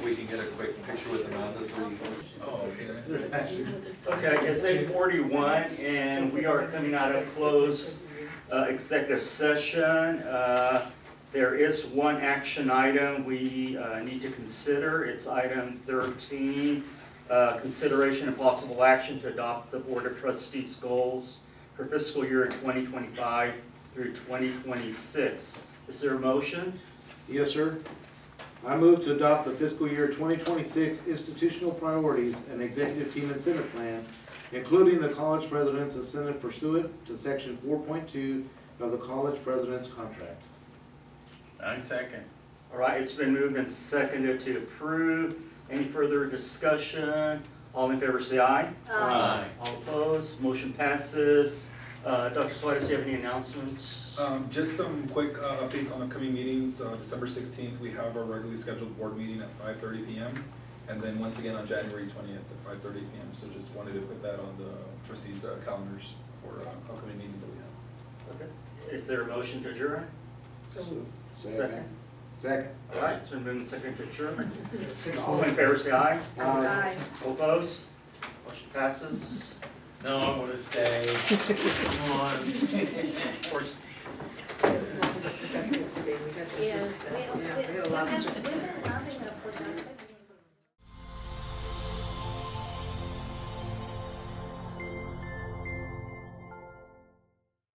[SPEAKER 7] We can get a quick picture with Amanda, so we. Oh, okay, nice.
[SPEAKER 1] Okay, it's 8:41, and we are coming out of closed executive session. There is one action item we need to consider. It's item 13, consideration and possible action to adopt the Board of Trustees goals for fiscal year 2025 through 2026. Is there a motion?
[SPEAKER 4] Yes, sir. I move to adopt the fiscal year 2026 institutional priorities and executive team incentive plan, including the college president's incentive pursuant to section 4.2 of the college president's contract.
[SPEAKER 5] I second.
[SPEAKER 1] All right, it's been moved and seconded to approve. Any further discussion? All in favor say aye.
[SPEAKER 5] Aye.
[SPEAKER 1] All opposed, motion passes. Dr. Swires, do you have any announcements?
[SPEAKER 7] Just some quick updates on upcoming meetings. December 16th, we have our regularly scheduled board meeting at 5:30 p.m. And then once again on January 20th at 5:30 p.m. So just wanted to put that on the trustees' calendars for upcoming meetings that we have.
[SPEAKER 1] Okay. Is there a motion to adjourn? Second.
[SPEAKER 4] Second.
[SPEAKER 1] All right, it's been moved and seconded to adjourn. All in favor say aye.
[SPEAKER 6] Aye.
[SPEAKER 1] All opposed, motion passes.
[SPEAKER 5] No, I want to stay. Come on.
[SPEAKER 1] Of course.
[SPEAKER 10] Yeah, we had a lot of